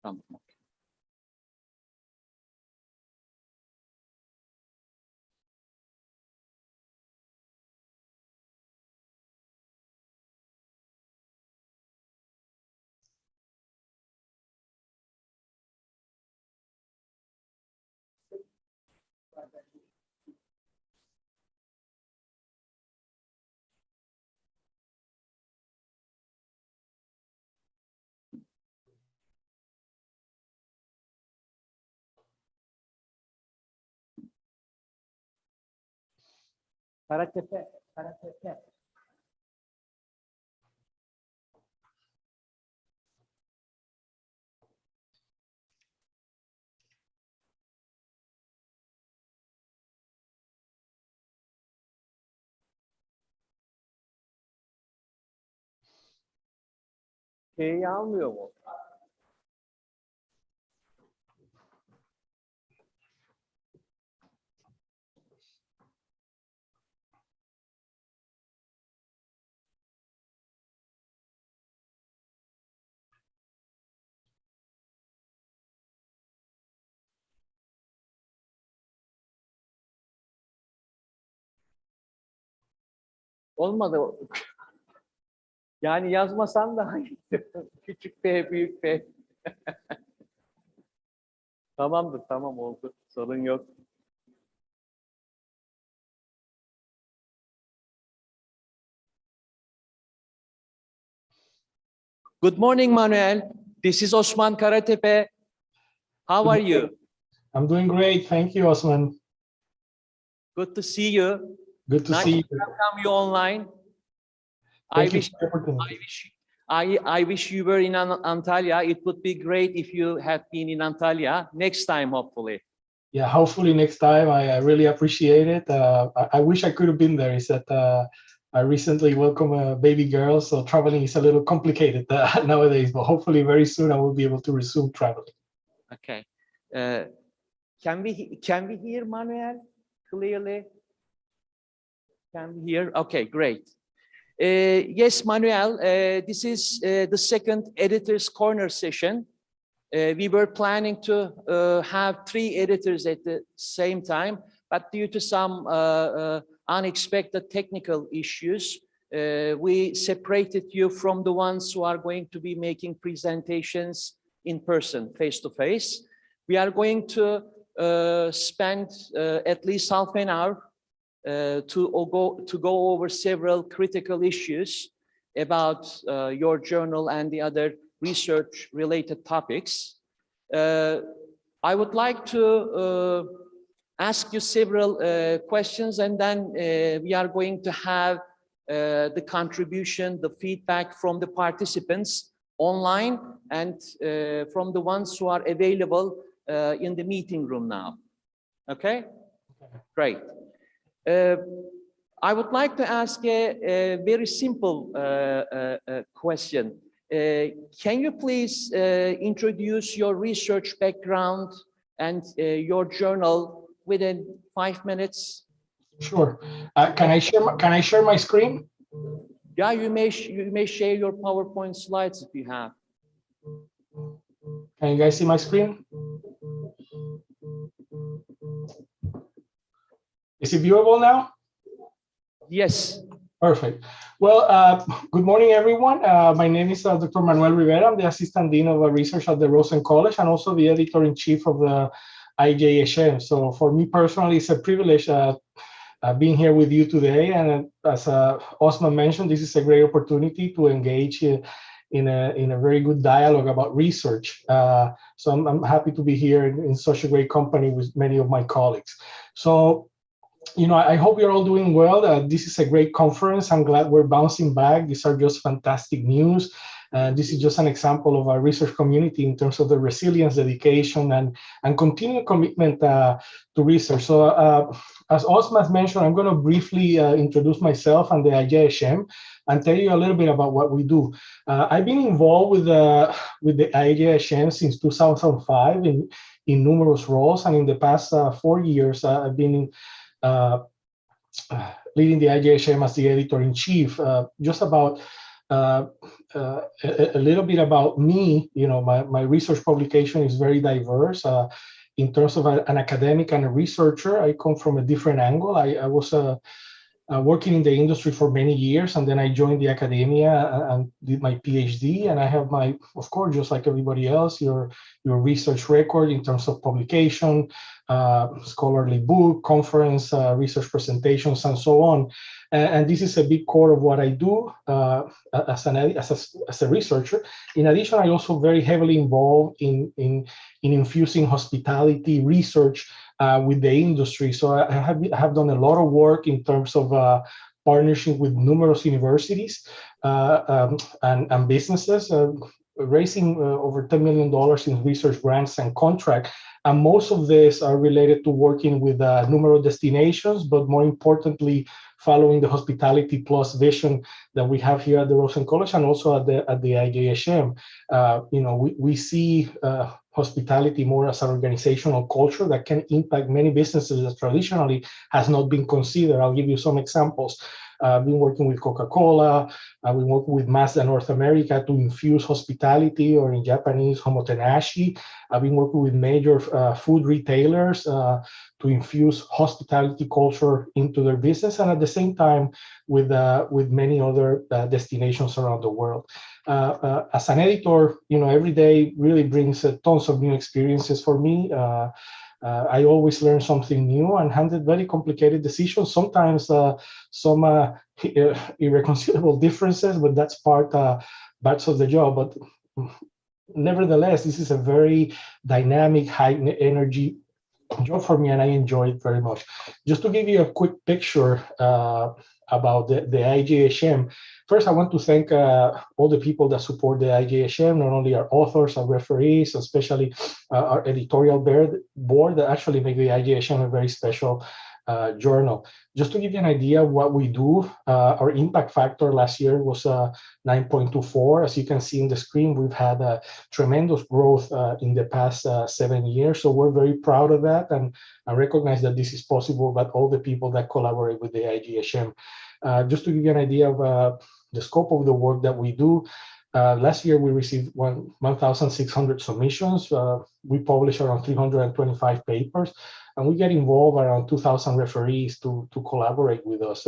Tamam. Karatepe, Karatepe. K'yi almıyor mu? Olmadı. Yani yazmasan da küçük P, büyük P. Tamamdır, tamam oldu. Sorun yok. Good morning, Manuel. This is Osman Karatepe. How are you? I'm doing great. Thank you, Osman. Good to see you. Good to Nice see you. to welcome you online. I wish you were in Antalya. It would be great if you had been in Antalya next time, hopefully. Yeah, hopefully next time. I really appreciate it. I wish I could have been there. Is that I recently welcomed a baby girl, so traveling is a little complicated nowadays. But hopefully, very soon I will be able to resume traveling. Okay. Can we hear Manuel clearly? Can we hear? Okay, great. Yes, Manuel, this is the second Editor's Corner session. We were planning to have 3 editors at the same time, but due to some unexpected technical issues, we separated you from the ones who are going to be making presentations in person, face-to-face. We are going to spend at least half an hour to go over several critical issues about your journal and the other research-related topics. I would like to ask you several questions, and then we are going to have the contribution, the feedback from the participants online and from the ones who are available in the meeting room now. Okay? Great. I would like to ask a very simple question. Can you please introduce your research background and your journal within 5 minutes? Sure. Can I share my screen? Yeah, you may share your PowerPoint slides if you have. Can you guys see my screen? Is it viewable now? Yes. Perfect. Well, good morning, everyone. My name is Dr. Manuel Rivera. I'm the Assistant Dean of Research at the Rosen College and also the Editor-in-Chief of the IJHM. So for me personally, it's a privilege being here with you today. And as Osman mentioned, this is a great opportunity to engage in a very good dialogue about research. So I'm happy to be here in such a great company with many of my colleagues. So, you know, I hope you're all doing well. This is a great conference. I'm glad we're bouncing back. These are just fantastic news. This is just an example of our research community in terms of the resilience, dedication, and continued commitment to research. So as Osman mentioned, I'm going to briefly introduce myself and the IJHM and tell you a little bit about what we do. I've been involved with the IJHM since 2005 in numerous roles, and in the past 4 years, I've been leading the IJHM as the editor-in-chief. Just about a little bit about me, my research publication is very diverse. In terms of an academic and a researcher, I come from a different angle. I was working in the industry for many years, and then I joined the academia and did my PhD. And I have my, of course, just like everybody else, your research record in terms of publication, scholarly book, conference, research presentations, and so on. And this is a big core of what I do as a researcher. In addition, I also very heavily involved in infusing hospitality research with the industry. So I have done a lot of work in terms of partnership with numerous universities and businesses, raising over $10 million in research grants and contracts. And most of these are related to working with numerous destinations, but more importantly, following the Hospitality Plus vision that we have here at the Rosen College and also at the IJHM. We see hospitality more as an organizational culture that can impact many businesses that traditionally has not been considered. I'll give you some examples. I've been working with Coca-Cola. I've been working with Mazda North America to infuse hospitality, or in Japanese, homotenashi. I've been working with major food retailers to infuse hospitality culture into their business, and at the same time with many other destinations around the world. As an editor, every day really brings tons of new experiences for me. I always learn something new and handle very complicated decisions, sometimes some irreconcilable differences, but that's parts of the job. But nevertheless, this is a very dynamic, high energy job for me, and I enjoy it very much. Just to give you a quick picture about the IJHM, first I want to thank all the people that support the IJHM, not only our authors, our referees, especially our editorial board that actually make the IJHM a very special journal. Just to give you an idea of what we do, our impact factor last year was 9.24. As you can see in the screen, we've had a tremendous growth in the past 7 years. So we're very proud of that, and I recognize that this is possible by all the people that collaborate with the IJHM. Just to give you an idea of the scope of the work that we do, last year we received 1,600 submissions. We published around 325 papers, and we get involved around 2,000 referees to collaborate with us.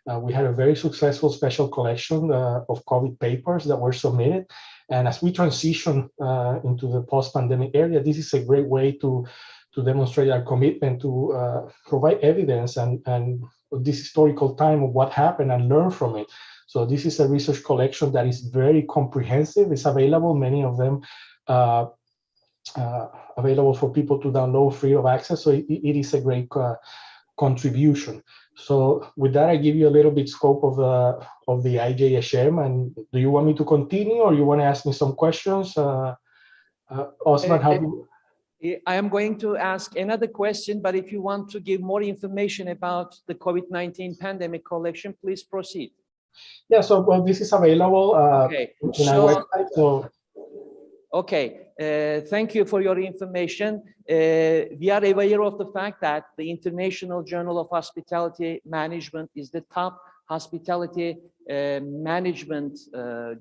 We had a very successful special collection of COVID papers that were submitted. And as we transition into the post-pandemic area, this is a great way to demonstrate our commitment to provide evidence and this historical time of what happened and learn from it. So this is a research collection that is very comprehensive. It's available, many of them available for people to download free of access. So it is a great contribution. So with that, I give you a little bit scope of the IJHM. And do you want me to continue, or you want to ask me some questions? Osman, how do you... I am going to ask another question, but if you want to give more information about the COVID-19 pandemic collection, please proceed. Yeah, so well, this is available okay. in our website. So. Okay, thank you for your information. We are aware of the fact that the International Journal of Hospitality Management is the top hospitality management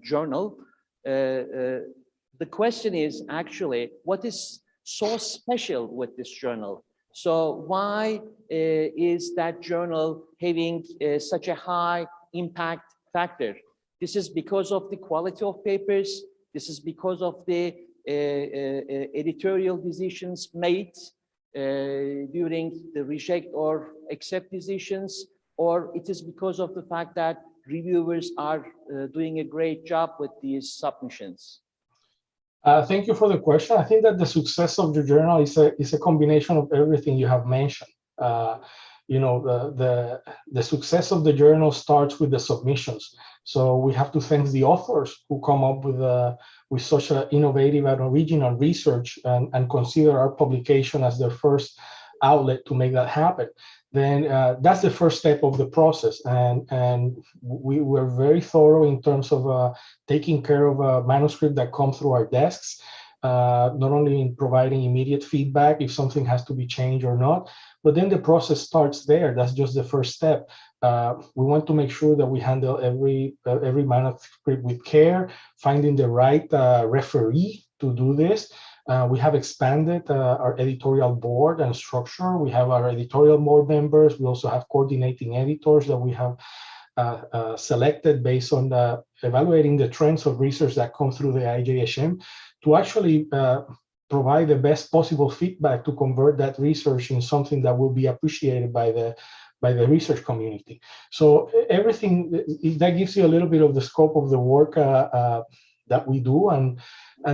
journal. The question is actually, what is so special with this journal? So why is that journal having such a high impact factor? This is because of the quality of papers. This is because of the editorial decisions made during the reject or accept decisions, or it is because of the fact that reviewers are doing a great job with these submissions? Thank you for the question. I think that the success of the journal is a combination of everything you have mentioned. The success of the journal starts with the submissions. So we have to thank the authors who come up with such an innovative and original research and consider our publication as their first outlet to make that happen. Then that's the first step of the process. And we were very thorough in terms of taking care of a manuscript that comes through our desks, not only in providing immediate feedback if something has to be changed or not, But then the process starts there. That's just the first step. We want to make sure that we handle every manuscript with care, finding the right referee to do this. We have expanded our editorial board and structure. We have our editorial board members. We also have coordinating editors that we have selected based on evaluating the trends of research that come through the IJHM to actually provide the best possible feedback to convert that research in something that will be appreciated by the research community. So everything that gives you a little bit of the scope of the work that we do, and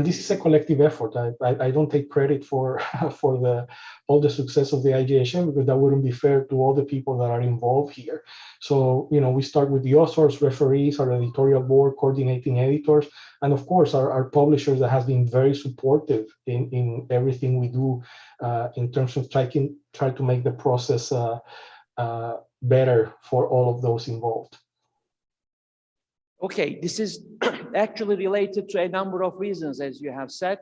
this is a collective effort. I don't take credit for all the success of the IJHM, because that wouldn't be fair to all the people that are involved here. So, you know, we start with the authors, referees, our editorial board, coordinating editors, and of course our publishers that has been very supportive in everything we do in terms of try to make the process better for all of those involved. Okay, this is actually related to a number of reasons, as you have said.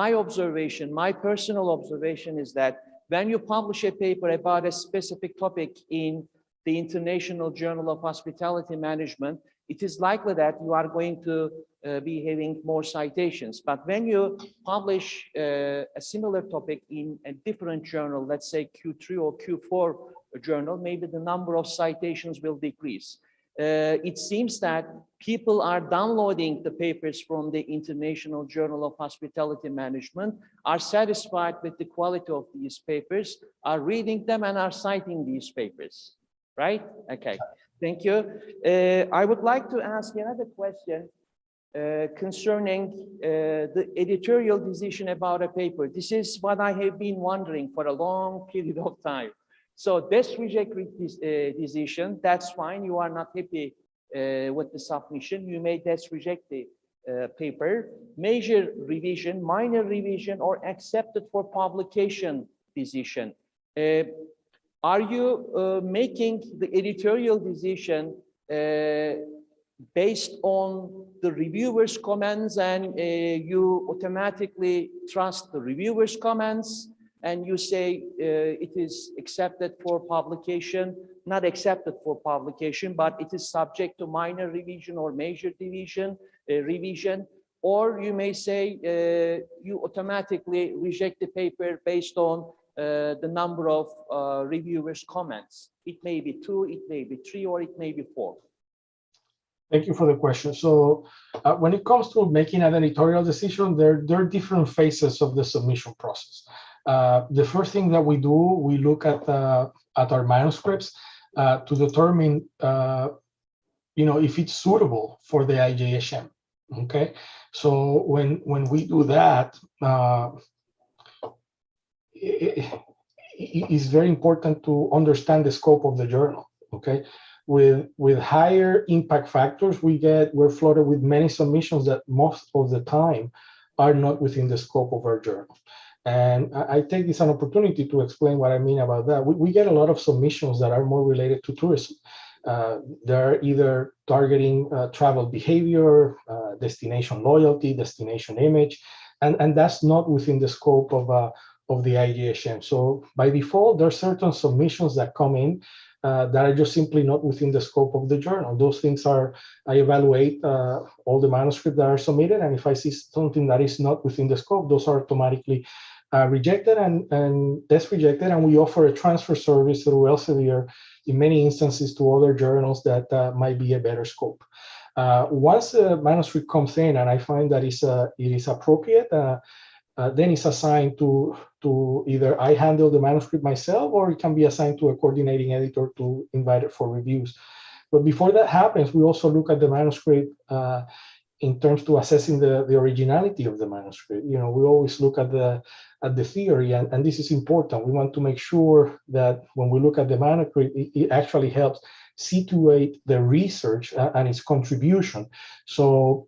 My observation, my personal observation is that when you publish a paper about a specific topic in the International Journal of Hospitality Management, it is likely that you are going to be having more citations. But when you publish a similar topic in a different journal, let's say Q3 or Q4 journal, maybe the number of citations will decrease. It seems that people are downloading the papers from the International Journal of Hospitality Management, are satisfied with the quality of these papers, are reading them and are citing these papers, right? Okay, thank you. I would like to ask another question concerning the editorial decision about a paper. This is what I have been wondering for a long period of time. So this reject decision, that's fine. You are not happy with the submission. You may reject the paper. Major revision, minor revision, or accepted for publication decision. Are you making the editorial decision based on the reviewer's comments, and you automatically trust the reviewer's comments, and you say it is accepted for publication, not accepted for publication, but it is subject to minor revision or major revision, or you may say you automatically reject the paper based on the number of reviewers' comments. It may be 2, it may be 3, or it may be 4. Thank you for the question. So when it comes to making an editorial decision, there are different phases of the submission process. The first thing that we do, we look at our manuscripts to determine, if it's suitable for the IJHM. Okay, so when we do that, it is very important to understand the scope of the journal. Okay, with higher impact factors, we're flooded with many submissions that most of the time are not within the scope of our journal. And I take this an opportunity to explain what I mean about that. We get a lot of submissions that are more related to tourism. They're either targeting travel behavior, destination loyalty, destination image, and that's not within the scope of the IJHM. So by default, there are certain submissions that come in that are just simply not within the scope of the journal. Those things I evaluate all the manuscripts that are submitted, and if I see something that is not within the scope, those are automatically rejected, and that's rejected, and we offer a transfer service through Elsevier in many instances to other journals that might be a better scope. Once a manuscript comes in and I find that it is appropriate, then it's assigned to either I handle the manuscript myself, or it can be assigned to a coordinating editor to invite it for reviews. But before that happens, we also look at the manuscript in terms to assessing the originality of the manuscript. We always look at the theory, and this is important. We want to make sure that when we look at the manuscript, it actually helps situate the research and its contribution. So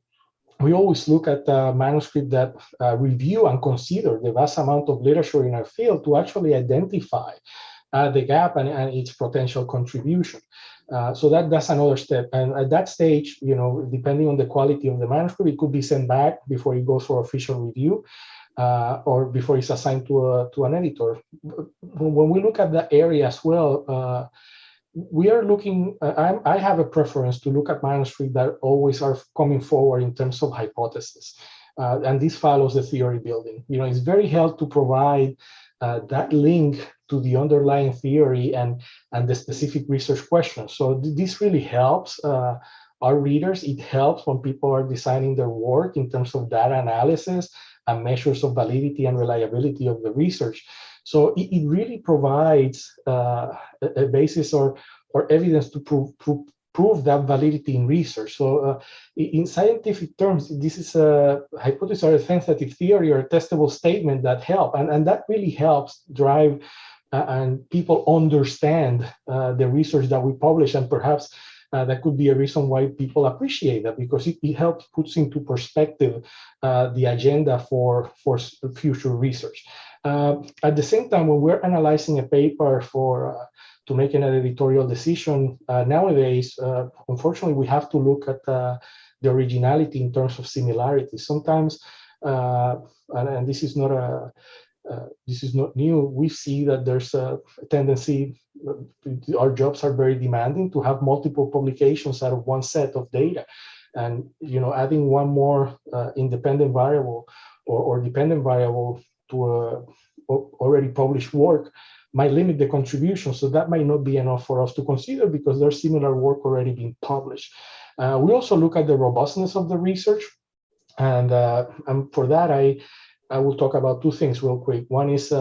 we always look at the manuscript that review and consider the vast amount of literature in our field to actually identify the gap and its potential contribution. So that's another step. And at that stage, depending on the quality of the manuscript, it could be sent back before it goes for official review. or before it's assigned to an editor. When we look at the area as well, we are looking, I have a preference to look at manuscripts that always are coming forward in terms of hypothesis. And this follows the theory building. It's very helpful to provide that link to the underlying theory and the specific research questions. So this really helps our readers. It helps when people are designing their work in terms of data analysis and measures of validity and reliability of the research. So it really provides a basis or evidence to prove that validity in research. So in scientific terms, this is a hypothesis or a sensitive theory or a testable statement that help. And that really helps drive and people understand the research that we publish. And perhaps that could be a reason why people appreciate that, because it helps puts into perspective the agenda for future research. At the same time, when we're analyzing a paper to make an editorial decision, nowadays, unfortunately, we have to look at the originality in terms of similarity. Sometimes, and this is not new, we see that there's a tendency, our jobs are very demanding, to have multiple publications out of one set of data. And adding one more independent variable or dependent variable to a already published work might limit the contribution. So that might not be enough for us to consider, because there's similar work already being published. We also look at the robustness of the research. And for that, I will talk about two things real quick. One is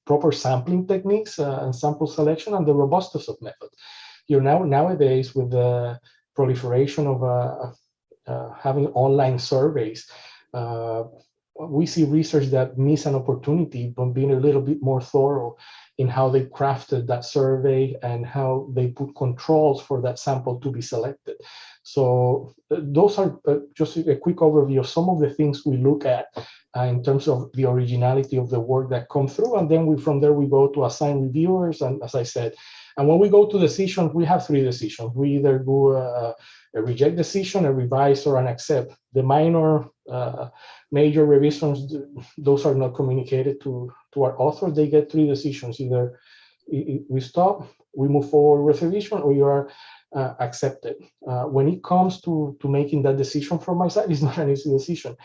proper sampling techniques and sample selection, and the robustness of method. Nowadays, with the proliferation of having online surveys, we see research that miss an opportunity from being a little bit more thorough in how they crafted that survey and how they put controls for that sample to be selected. So those are just a quick overview of some of the things we look at in terms of the originality of the work that come through. And then from there, we go to assign reviewers. And as I said, and when we go to decisions, we have three decisions. We either do a reject decision, a revise, or an accept. The minor, major revisions, those are not communicated to our author. They get three decisions. Either we stop, we move forward with revision, or you are accepted. When it comes to making that decision from my side, it's not an easy decision.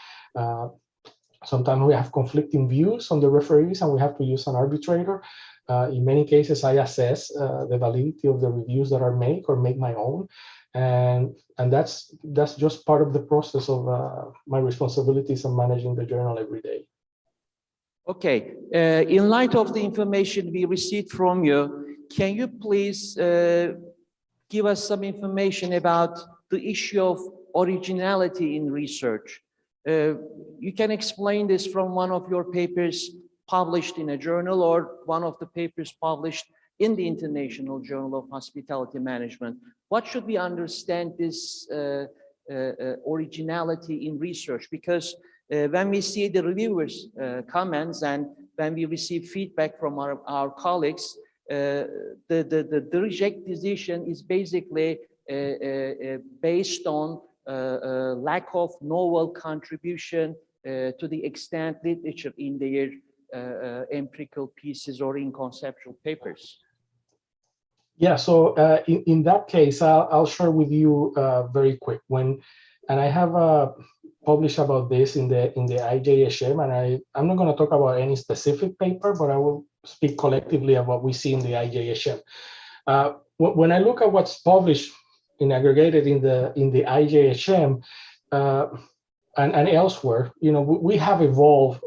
Sometimes we have conflicting views on the referees, and we have to use an arbitrator. In many cases, I assess the validity of the reviews that are made or make my own. And that's just part of the process of my responsibilities in managing the journal every day. Okay, in light of the information we received from you, can you please give us some information about the issue of originality in research? You can explain this from one of your papers published in a journal, or one of the papers published in the International Journal of Hospitality Management. What should we understand this originality in research? Because when we see the reviewers' comments and when we receive feedback from our colleagues, the reject decision is basically based on lack of novel contribution to the extant literature in their empirical pieces or in conceptual papers. Yeah, so in that case, I'll share with you very quick. And I have published about this in the IJHM, and I'm not going to talk about any specific paper, but I will speak collectively of what we see in the IJHM. When I look at what's published and aggregated in the IJHM and elsewhere, we have evolved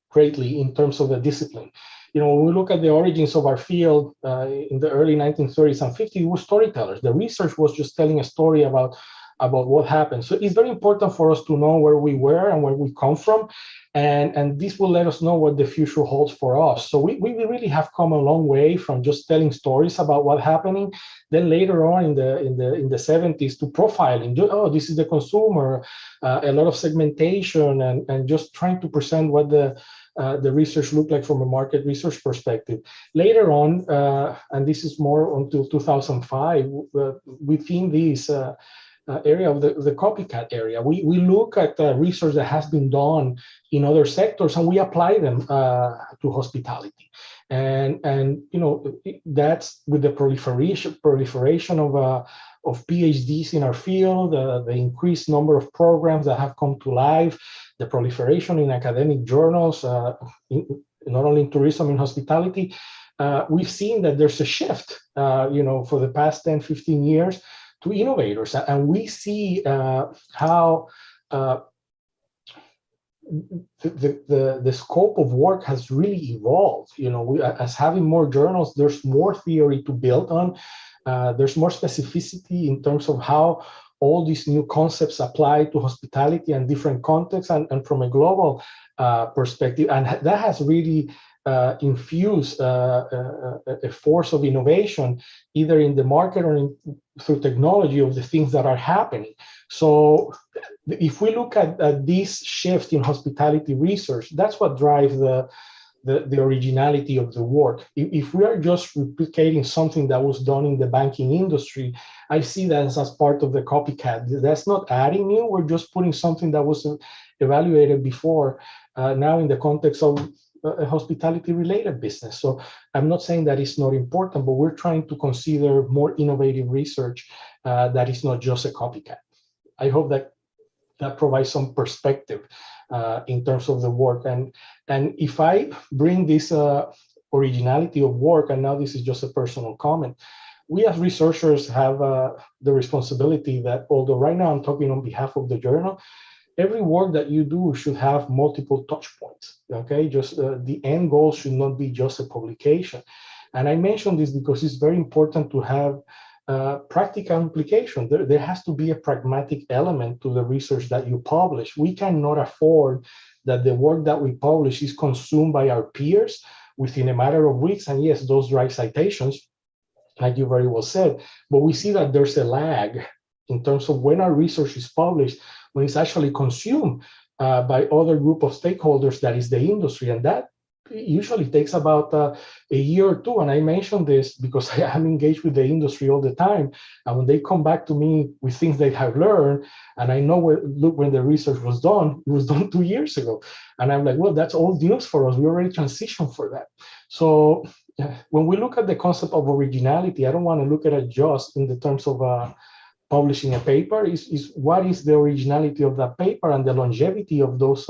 greatly in terms of the discipline. When we look at the origins of our field in the early 1930s and 50s, it was storytellers. The research was just telling a story about what happened. So it's very important for us to know where we were and where we come from, and this will let us know what the future holds for us. So we really have come a long way from just telling stories about what's happening. Then later on in the 70s to profiling. Oh, this is the consumer. A lot of segmentation and just trying to present what the research looked like from a market research perspective. Later on, and this is more until 2005, within these area of the copycat area. We look at research that has been done in other sectors and we apply them to hospitality. And you know, that's with the proliferation of PhDs in our field, the increased number of programs that have come to life, the proliferation in academic journals, not only in tourism, in hospitality. We've seen that there's a shift, you know, for the past 10, 15 years to innovators. And we see how the scope of work has really evolved. You know, as having more journals, there's more theory to build on. There's more specificity in terms of how all these new concepts apply to hospitality and different contexts and from a global perspective. And that has really infused a force of innovation, either in the market or through technology of the things that are happening. So if we look at this shift in hospitality research, that's what drives the originality of the work. If we are just replicating something that was done in the banking industry, I see that as part of the copycat. That's not adding new, we're just putting something that was evaluated before, now in the context of a hospitality related business. So I'm not saying that it's not important, but we're trying to consider more innovative research that is not just a copycat. I hope that provides some perspective in terms of the work. And if I bring this originality of work, and now this is just a personal comment, we as researchers have the responsibility that, although right now I'm talking on behalf of the journal, every work that you do should have multiple touch points, okay? Just the end goal should not be just a publication. And I mention this because it's very important to have practical implication. There has to be a pragmatic element to the research that you publish. We cannot afford that the work that we publish is consumed by our peers within a matter of weeks. And yes, those drive citations, like you very well said, but we see that there's a lag in terms of when our research is published, when it's actually consumed by other group of stakeholders, that is the industry. And that usually takes about a year or two. And I mention this because I'm engaged with the industry all the time. And when they come back to me with things they have learned, and I know, look, when the research was done, it was done 2 years ago. And I'm like, well, that's old news for us. We already transitioned for that. So when we look at the concept of originality, I don't want to look at it just in the terms of publishing a paper. Is what is the originality of that paper and the longevity of those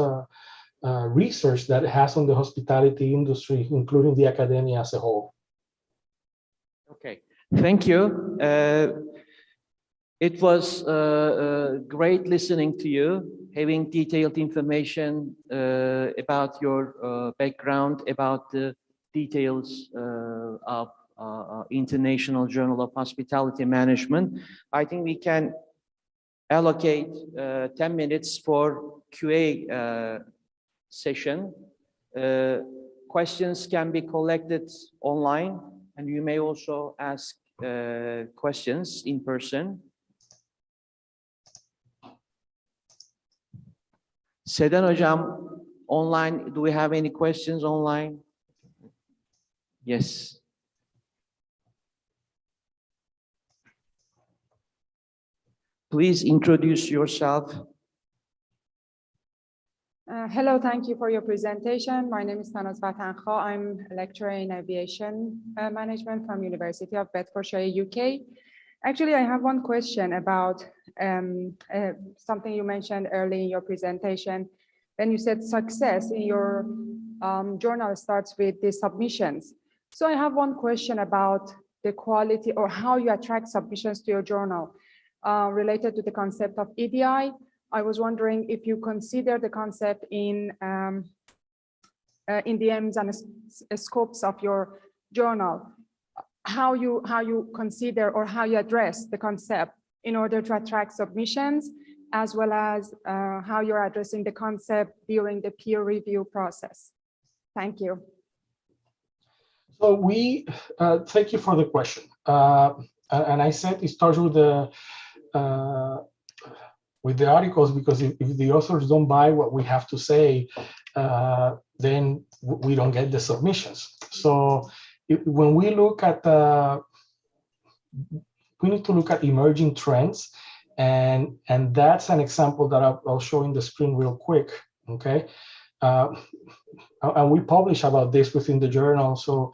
research that it has on the hospitality industry, including the academia as a whole. Okay, thank you. It was great listening to you, having detailed information about your background, about the details of International Journal of Hospitality Management. I think we can allocate 10 minutes for QA session. Questions can be collected online, and you may also ask questions in person. Sedan Hocam, online, do we have any questions online? Yes. Please introduce yourself. Hello, thank you for your presentation. My name is Tanaz Vatankhah. I'm a lecturer in aviation management from University of Bedfordshire, UK. Actually, I have one question about something you mentioned early in your presentation. When you said success in your journal starts with the submissions. So I have one question about the quality or how you attract submissions to your journal related to the concept of EDI. I was wondering if you consider the concept in the aims and scopes of your journal, how you consider or how you address the concept in order to attract submissions, as well as how you're addressing the concept during the peer review process. Thank you. So we thank you for the question. And I said it starts with the articles, because if the authors don't buy what we have to say, then we don't get the submissions. So when we look at, we need to look at emerging trends And that's an example that I'll show in the screen real quick, okay? And we publish about this within the journal. So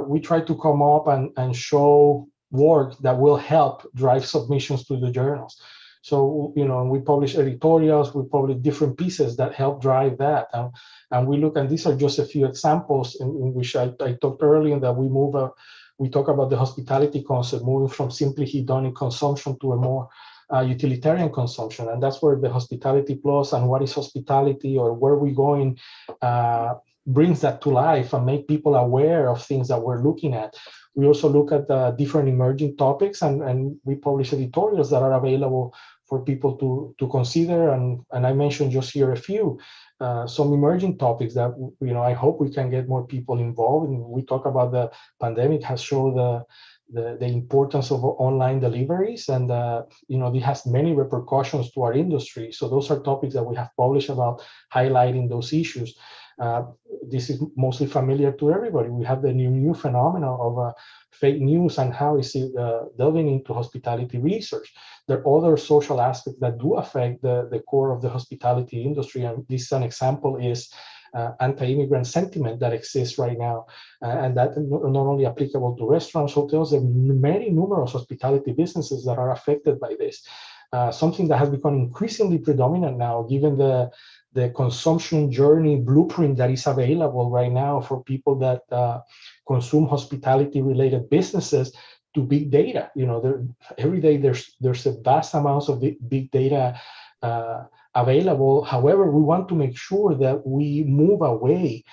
we try to come up and show work that will help drive submissions to the journals. So, you know, we publish editorials, we publish different pieces that help drive that. And we look, and these are just a few examples in which I talked earlier that we talk about the hospitality concept, moving from simply hedonic consumption to a more utilitarian consumption. And that's where the hospitality plus and what is hospitality or where we're going brings that to life and make people aware of things that we're looking at. We also look at different emerging topics, and we publish editorials that are available for people to consider. And I mentioned just here a few, some emerging topics that, you know, I hope we can get more people involved. And we talk about the pandemic has shown the importance of online deliveries, and you know, it has many repercussions to our industry. So those are topics that we have published about, highlighting those issues. This is mostly familiar to everybody. We have the new phenomena of fake news and how is it delving into hospitality research. There are other social aspects that do affect the core of the hospitality industry, and this is an example is anti-immigrant sentiment that exists right now, and that not only applicable to restaurants, hotels, there are many numerous hospitality businesses that are affected by this. Something that has become increasingly predominant now, given the consumption journey blueprint that is available right now for people that consume hospitality-related businesses, to big data. You know, every day there's a vast amounts of big data available. However, we want to make sure that we move away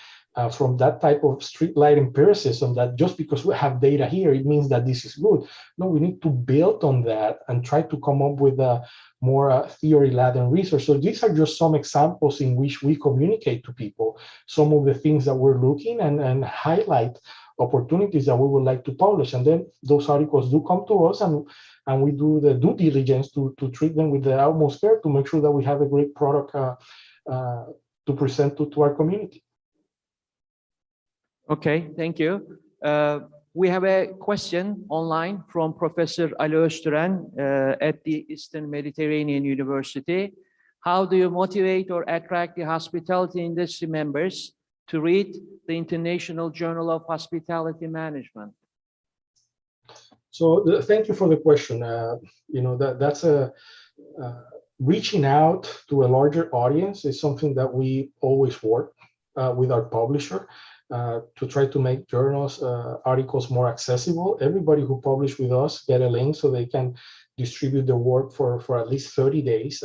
from that type of streetlight empiricism, that just because we have data here, it means that this is good. No, we need to build on that and try to come up with a more theory-laden research. So these are just some examples in which we communicate to people some of the things that we're looking and highlight opportunities that we would like to publish. And then those articles do come to us, and we do the due diligence to treat them with the utmost care to make sure that we have a great product to present to our community. Okay, thank you. We have a question online from Professor Ali Öztüren at the Eastern Mediterranean University. How do you motivate or attract the hospitality industry members to read the International Journal of Hospitality Management? So thank you for the question. You know, that's reaching out to a larger audience is something that we always work with our publisher to try to make journals articles more accessible. Everybody who publish with us get a link so they can distribute the work for at least 30 days.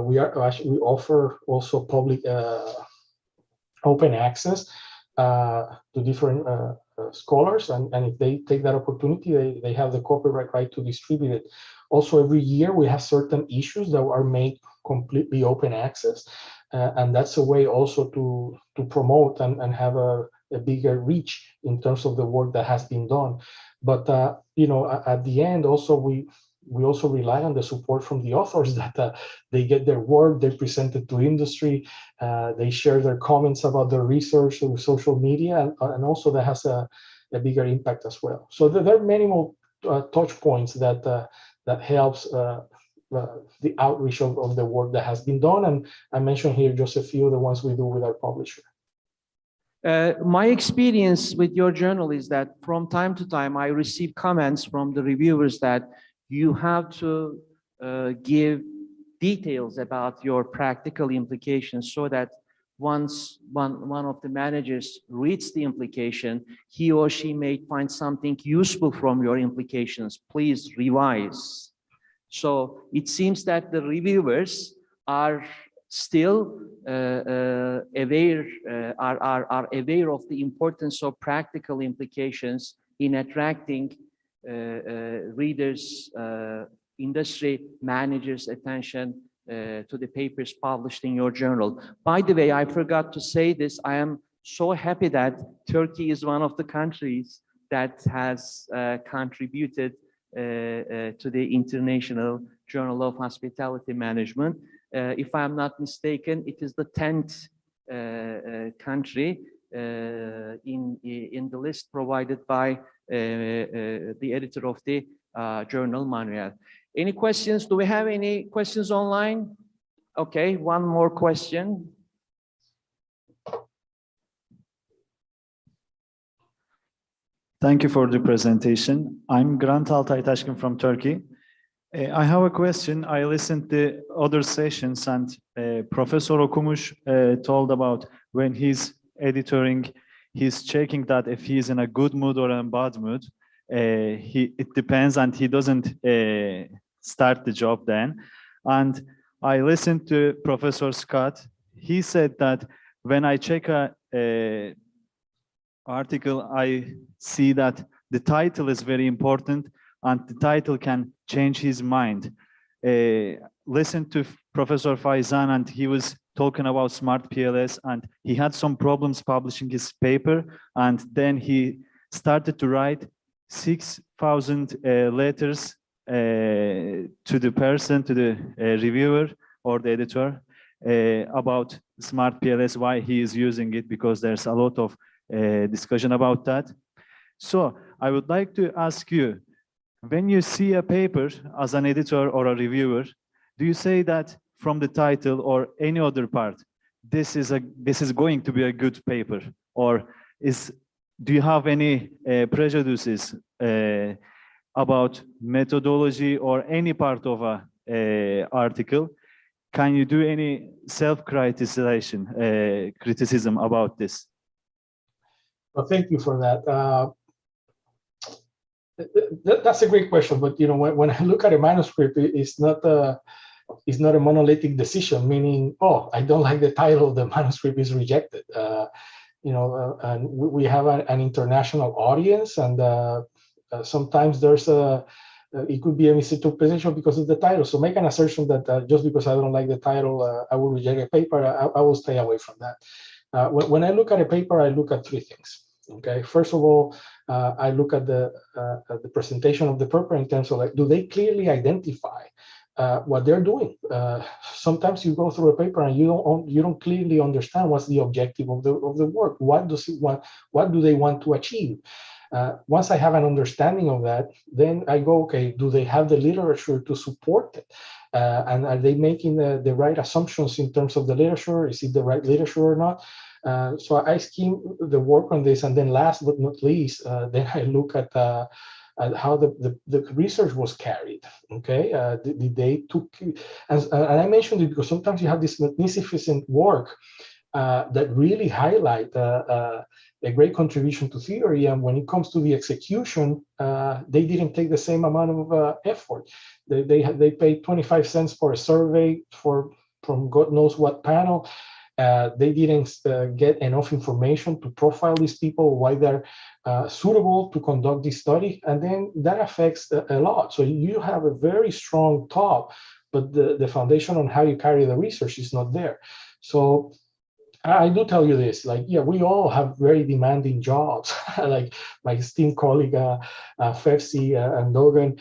We offer also public open access to different scholars, and if they take that opportunity, they have the copyright right to distribute it. Also, every year we have certain issues that are made completely open access, and that's a way also to promote and have a bigger reach in terms of the work that has been done. But you know, at the end, also we also rely on the support from the authors, that they get their work, they present it to industry, they share their comments about their research on social media, and also that has a bigger impact as well. So there are many more touch points that helps the outreach of the work that has been done. And I mentioned here just a few of the ones we do with our publisher. My experience with your journal is that from time to time, I receive comments from the reviewers that you have to give details about your practical implications, so that once one of the managers reads the implication, he or she may find something useful from your implications. Please revise. So it seems that the reviewers are still aware of the importance of practical implications in attracting readers, industry managers' attention to the papers published in your journal. By the way, I forgot to say this. I am so happy that Turkey is one of the countries that has contributed to the International Journal of Hospitality Management. If I'm not mistaken, it is the 10th country in the list provided by the editor of the journal, Manuel. Any questions? Do we have any questions online? Okay, one more question. Thank you for the presentation. I'm Grant Altaytaşkın from Turkey. I have a question. I listened to other sessions and Professor Okumuş told about when he's editoring, he's checking that if he's in a good mood or a bad mood. It depends and he doesn't start the job then. And I listened to Professor Scott. He said that when I check a article, I see that the title is very important and the title can change his mind. Listen to Professor Faizan and he was talking about smart PLS and he had some problems publishing his paper and then he started to write 6,000 letters to the person, to the reviewer or the editor about smart PLS, why he is using it, because there's a lot of discussion about that. So I would like to ask you, when you see a paper as an editor or a reviewer, do you say that from the title or any other part, this is going to be a good paper, or do you have any prejudices about methodology or any part of a article? Can you do any criticism about this? Well, thank you for that. That's a great question, but you know, when I look at a manuscript, it's not a monolithic decision. Meaning, oh, I don't like the title, the manuscript is rejected. You know, and we have an international audience, and sometimes there's it could be a misinterpretation because of the title. So make an assertion that just because I don't like the title, I will reject a paper. I will stay away from that. When I look at a paper, I look at three things. Okay, first of all, I look at the presentation of the paper in terms of like, do they clearly identify what they're doing? Sometimes you go through a paper and you don't clearly understand what's the objective of the work. What do they want to achieve? Once I have an understanding of that, then I go, okay, do they have the literature to support it? And are they making the right assumptions in terms of the literature? Is it the right literature or not? So I skim the work on this, and then last but not least, then I look at how the research was carried. Okay, they took, and I mentioned it because sometimes you have this magnificent work that really highlight a great contribution to theory, and when it comes to the execution, they didn't take the same amount of effort. They paid 25 cents for a survey from God knows what panel. They didn't get enough information to profile these people, why they're suitable to conduct this study, and then that affects a lot. So you have a very strong top, but the foundation on how you carry the research is not there. So I do tell you this, like, yeah, we all have very demanding jobs. Like my esteemed colleague, Fefsi and Dogan,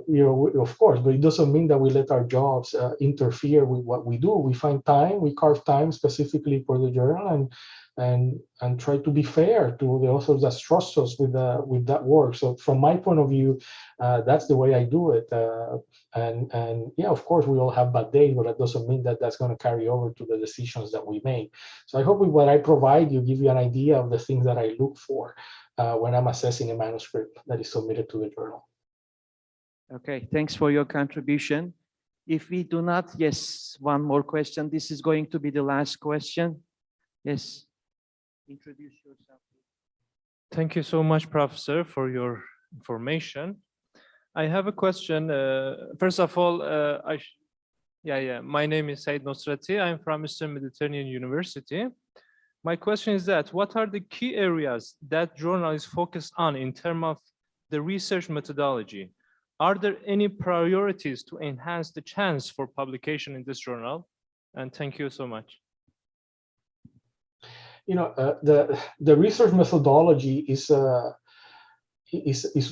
you know, of course, but it doesn't mean that we let our jobs interfere with what we do. We find time, we carve time specifically for the journal and try to be fair to the authors that trust us with that work. So from my point of view, that's the way I do it. And yeah, of course, we all have bad days, but that doesn't mean that that's going to carry over to the decisions that we make. So I hope with what I provide you, give you an idea of the things that I look for when I'm assessing a manuscript that is submitted to the journal. Okay, thanks for your contribution. If we do not, yes, one more question. This is going to be the last question. Yes, introduce yourself. Thank you so much, Professor, for your information. I have a question. First of all, my name is Said Nosrati. I'm from Eastern Mediterranean University. My question is that what are the key areas that journal is focused on in terms of the research methodology? Are there any priorities to enhance the chance for publication in this journal? And thank you so much. You know, the research methodology is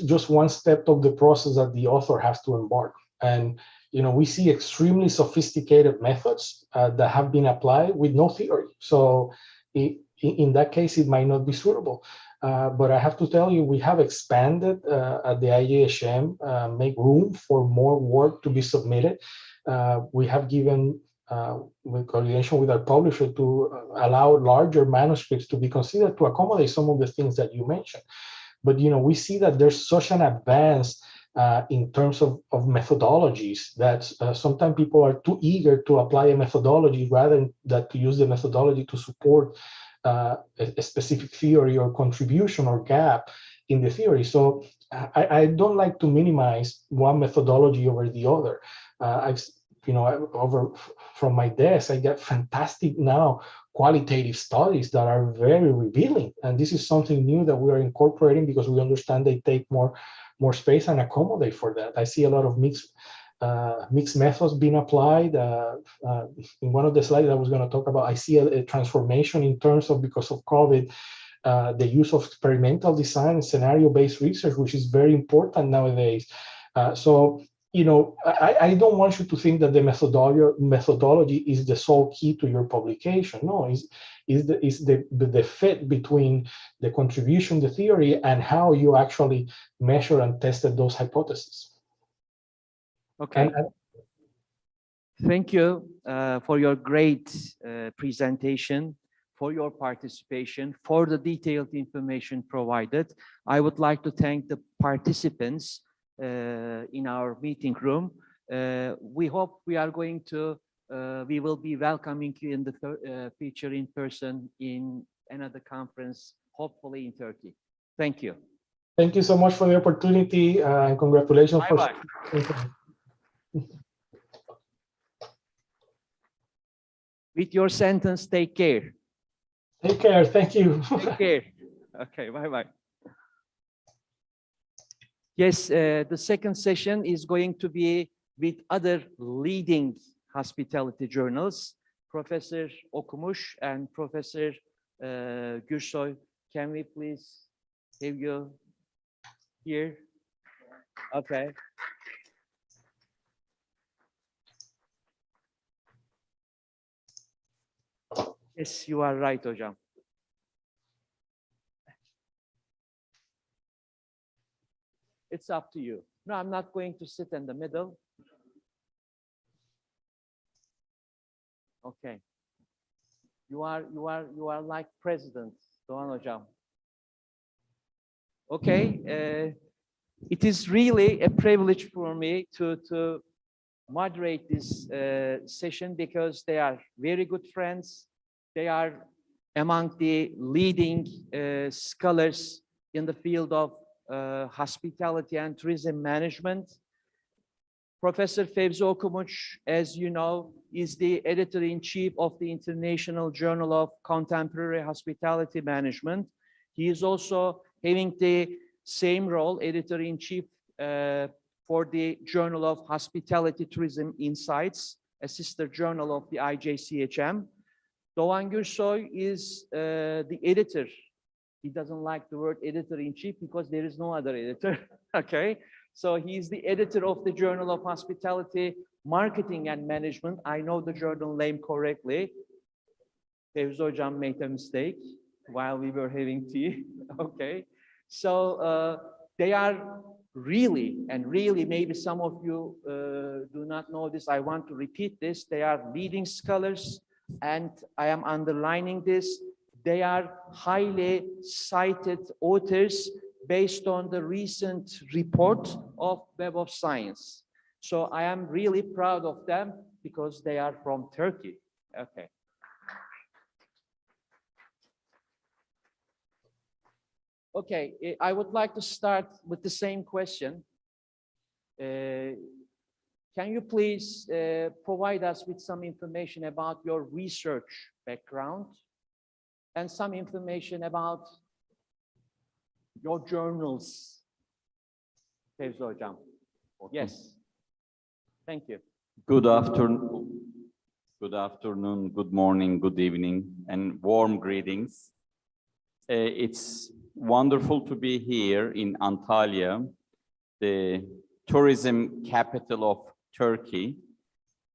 just one step of the process that the author has to embark. And you know, we see extremely sophisticated methods that have been applied with no theory. So in that case, it might not be suitable. But I have to tell you, we have expanded at the IJHM, make room for more work to be submitted. We have given, with coordination with our publisher, to allow larger manuscripts to be considered to accommodate some of the things that you mentioned. But we see that there's such an advance in terms of methodologies that sometimes people are too eager to apply a methodology rather than to use the methodology to support a specific theory or contribution or gap in the theory. So I don't like to minimize one methodology over the other. Over from my desk, I get fantastic now qualitative studies that are very revealing, and this is something new that we are incorporating because we understand they take more space and accommodate for that. I see a lot of mixed methods being applied. In one of the slides I was going to talk about, I see a transformation in terms of, because of COVID, the use of experimental design and scenario-based research, which is very important nowadays. I don't want you to think that the methodology is the sole key to your publication. No, is the fit between the contribution, the theory, and how you actually measure and tested those hypotheses. Okay. Thank you for your great presentation, for your participation, for the detailed information provided. I would like to thank the participants in our meeting room. We hope we are going to, we will be welcoming you in the future in person in another conference, hopefully in Turkey. Thank you. Thank you so much for the opportunity and congratulations. Bye-bye. With your sentence, take care. Take care. Thank you. Take care. Okay, bye-bye. Yes, the second session is going to be with other leading hospitality journals, Professor Okumuş and Professor Gürsoy. Can we please have you here? Okay. Yes, you are right, hocam. It's up to you. No, I'm not going to sit in the middle. Okay. You are like president, Doğan hocam. Okay. It is really a privilege for me to moderate this session because they are very good friends. They are among the leading scholars in the field of hospitality and tourism management. Professor Fevzi Okumuş, as you know, is the editor-in-chief of the International Journal of Contemporary Hospitality Management. He is also having the same role, editor-in-chief for the Journal of Hospitality Tourism Insights, a sister journal of the IJCHM. Doğan Gürsoy is the editor. He doesn't like the word editor-in-chief because there is no other editor, okay? So he's the editor of the Journal of Hospitality Marketing and Management. I know the journal name correctly. Fevzi hocam made a mistake while we were having tea, okay? So they are really, and really maybe some of you do not know this, I want to repeat this, they are leading scholars, and I am underlining this. They are highly cited authors based on the recent report of Web of Science. So I am really proud of them because they are from Turkey. Okay. Okay, I would like to start with the same question. Can you please provide us with some information about your research background and some information about your journals? Fevzi hocam. Yes. Thank you. Good afternoon, good morning, good evening, and warm greetings. It's wonderful to be here in Antalya, the tourism capital of Turkey,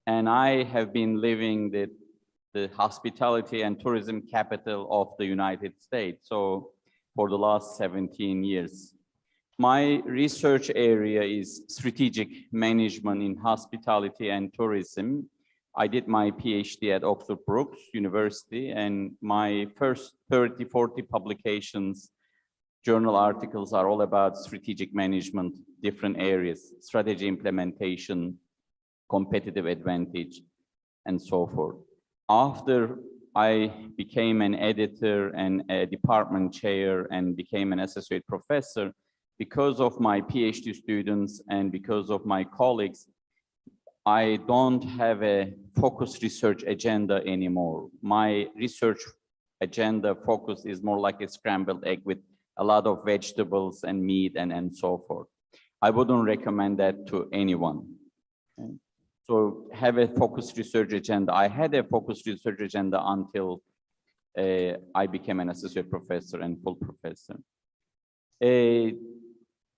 and I have been living the hospitality and tourism capital of the United States. So for the last 17 years. My research area is strategic management in hospitality and tourism. I did my PhD at Oxford Brookes University, and my first 30, 40 publications, journal articles are all about strategic management, different areas, strategy implementation, competitive advantage, and so forth. After I became an editor and a department chair and became an associate professor, because of my PhD students and because of my colleagues, I don't have a focused research agenda anymore. My research agenda focus is more like a scrambled egg with a lot of vegetables and meat and so forth. I wouldn't recommend that to anyone. Okay? So have a focused research agenda. I had a focused research agenda until I became an associate professor and full professor.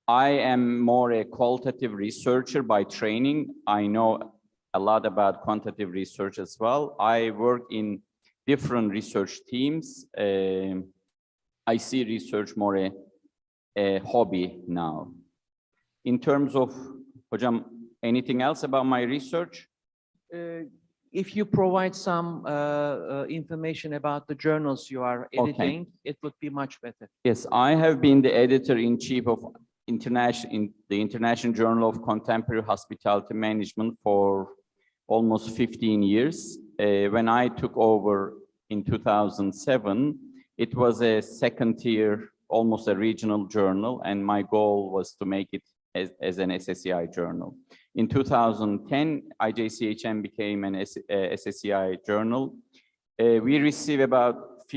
I am more a qualitative researcher by training. I know a lot about quantitative research as well. I work in different research teams. I see research more a hobby now. In terms of, Hocam, anything else about my research? If you provide some information about the journals you are editing, it would be much better. Yes, I have been the editor-in-chief of the International Journal of Contemporary Hospitality Management for almost 15 years. When I took over in 2007, it was a second tier, almost a regional journal, and my goal was to make it as an SSCI journal. In 2010, IJCHM became an SSCI journal. We received about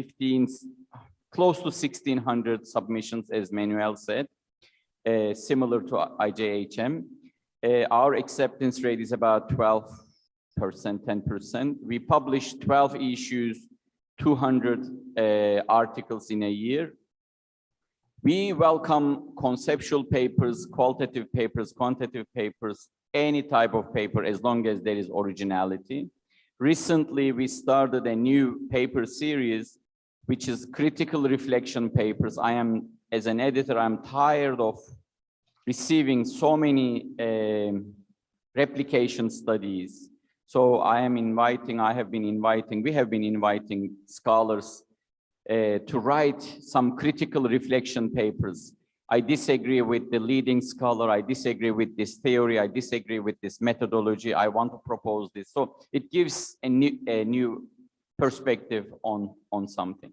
close to 1,600 submissions, as Manuel said, similar to IJHM. Our acceptance rate is about 12%, 10%. We publish 12 issues, 200 articles in a year. We welcome conceptual papers, qualitative papers, quantitative papers, any type of paper, as long as there is originality. Recently, we started a new paper series, which is critical reflection papers. As an editor, I'm tired of receiving so many replication studies. So we have been inviting scholars to write some critical reflection papers. I disagree with the leading scholar. I disagree with this theory. I disagree with this methodology. I want to propose this. So it gives a new perspective on something.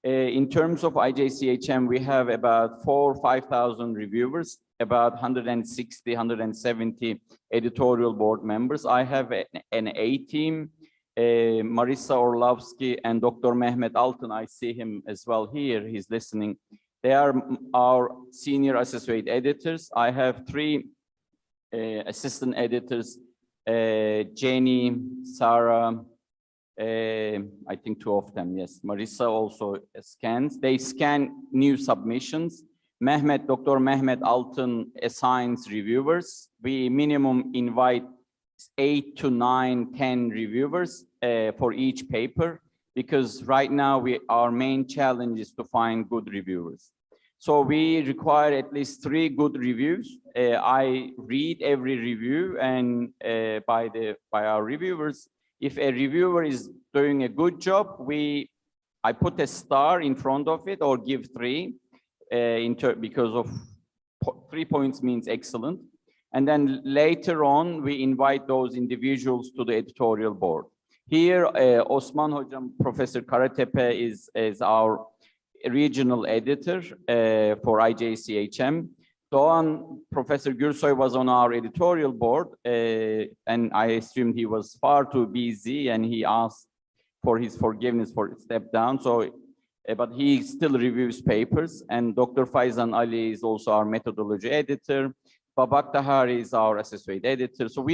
In terms of IJCHM, we have about 4,000 or 5,000 reviewers, about 160, 170 editorial board members. I have an A team. Marissa Orlovsky and Dr. Mehmet Altın, I see him as well here, he's listening. They are our senior associate editors. I have 3 assistant editors, Jenny, Sarah, I think 2 of them, yes. Marissa also scans. They scan new submissions. Dr. Mehmet Altın assigns reviewers. We minimum invite 8 to 9, 10 reviewers for each paper, because right now our main challenge is to find good reviewers. So we require at least 3 good reviews. I read every review and by our reviewers. If a reviewer is doing a good job, I put a star in front of it or give 3 because of 3 points means excellent. And then later on, we invite those individuals to the editorial board. Here, Osman Hocam, Professor Karatepe is our regional editor for IJCHM. Doğan, Professor Gürsoy was on our editorial board, and I assumed he was far too busy, and he asked for his forgiveness for step down. So, but he still reviews papers, and Dr. Faizan Ali is also our methodology editor. Babak Tahari is our associate editor. So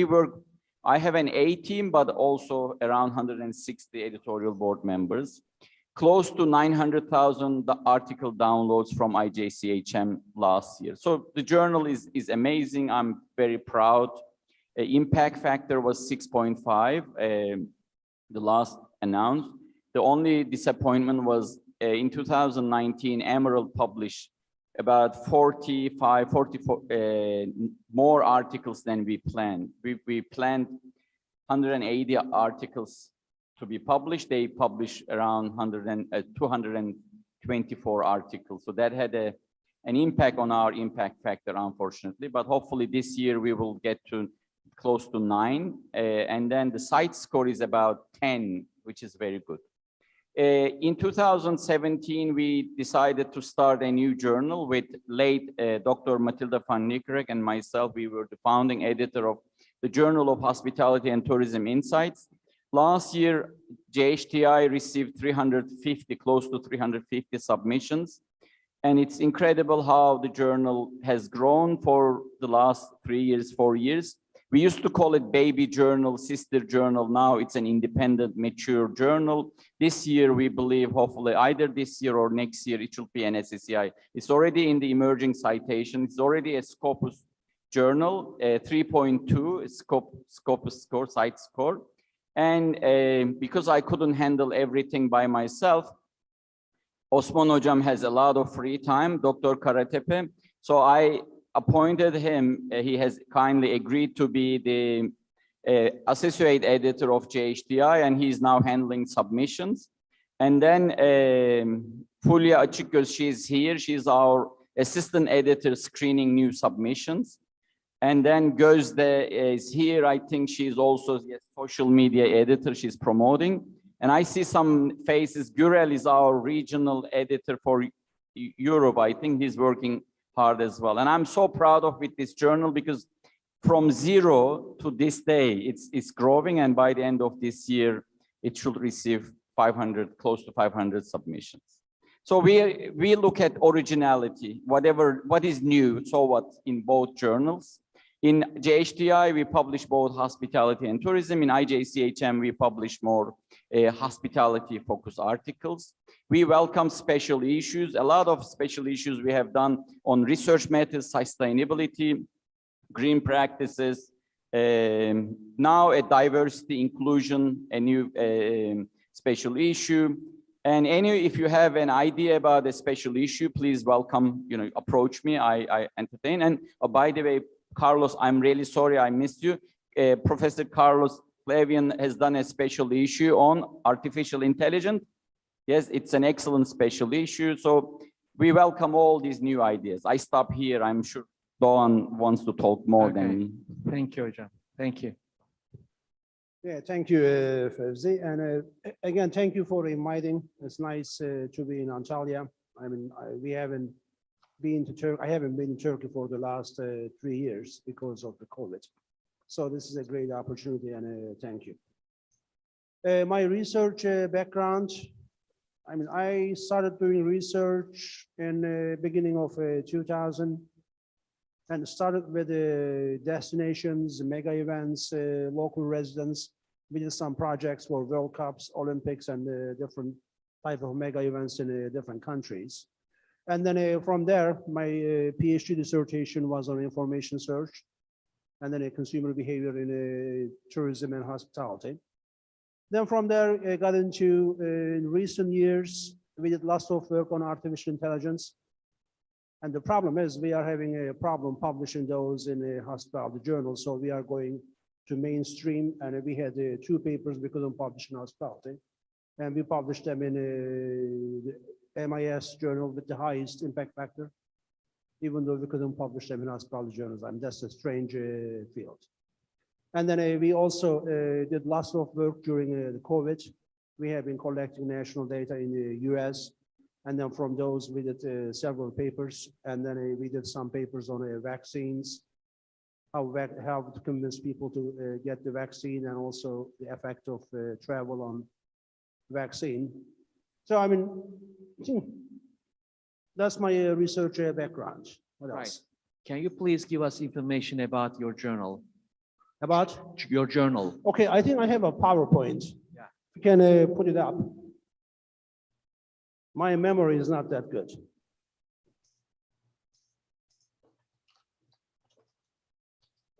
I have an A team, but also around 160 editorial board members. Close to 900,000 article downloads from IJCHM last year. So the journal is amazing. I'm very proud. Impact factor was 6.5, the last announced. The only disappointment was in 2019, Emerald published about 44 more articles than we planned. We planned 180 articles to be published. They published around 224 articles. So that had an impact on our impact factor, unfortunately. But hopefully this year we will get to close to 9. And then the site score is about 10, which is very good. In 2017, we decided to start a new journal with late Dr. Matilda van Niekerk and myself. We were the founding editor of the Journal of Hospitality and Tourism Insights. Last year, JHTI received 350, close to 350 submissions. And it's incredible how the journal has grown for the last 3 years, 4 years. We used to call it baby journal, sister journal. Now it's an independent, mature journal. This year, we believe, hopefully, either this year or next year, it should be an SSCI. It's already in the emerging citation. It's already a Scopus journal, 3.2 Scopus score, site score. And because I couldn't handle everything by myself, Osman Hocam has a lot of free time, Dr. Karatepe. So I appointed him. He has kindly agreed to be the associate editor of JHDI, and he's now handling submissions. And then Fulya Açıkgöz, she's here. She's our assistant editor screening new submissions. And then Gözde is here. I think she's also a social media editor. She's promoting. And I see some faces. Gürel is our regional editor for Europe. I think he's working hard as well. And I'm so proud of with this journal because from 0 to this day, it's growing. And by the end of this year, it should receive 500, close to 500 submissions. So we look at originality, what is new, so what in both journals. In JHDI, we publish both hospitality and tourism. In IJCHM, we publish more hospitality-focused articles. We welcome special issues. A lot of special issues we have done on research methods, sustainability, green practices. Now a diversity inclusion, a new special issue. And if you have an idea about a special issue, please welcome, approach me. I entertain. And by the way, Carlos, I'm really sorry I missed you. Professor Carlos Flavian has done a special issue on artificial intelligence. Yes, it's an excellent special issue. So we welcome all these new ideas. I stop here. I'm sure Doğan wants to talk more than me. Thank you, Hocam. Thank you. Yeah, thank you, Fevzi. And again, thank you for inviting. It's nice to be in Antalya. I mean, we haven't been to Turkey. I haven't been to Turkey for the last 3 years because of the COVID. So this is a great opportunity, and thank you. My research background, I mean, I started doing research in the beginning of 2000 and started with destinations, mega events, local residents. We did some projects for World Cups, Olympics, and different type of mega events in different countries. And then from there, my PhD dissertation was on information search and then consumer behavior in tourism and hospitality. Then from there, I got into, in recent years, we did lots of work on artificial intelligence. And the problem is we are having a problem publishing those in a hospitality journal. So we are going to mainstream, and we had 2 papers we couldn't publish in hospitality. And we published them in the MIS journal with the highest impact factor, even though we couldn't publish them in hospitality journals. I mean, that's a strange field. And then we also did lots of work during the COVID. We have been collecting national data in the US. And then from those, we did several papers. And then we did some papers on vaccines, how to convince people to get the vaccine, and also the effect of travel on vaccine. So, I mean, that's my research background. What else? Right. Can you please give us information about your journal? About? Your journal. Okay, I think I have a PowerPoint. Yeah. You can put it up. My memory is not that good.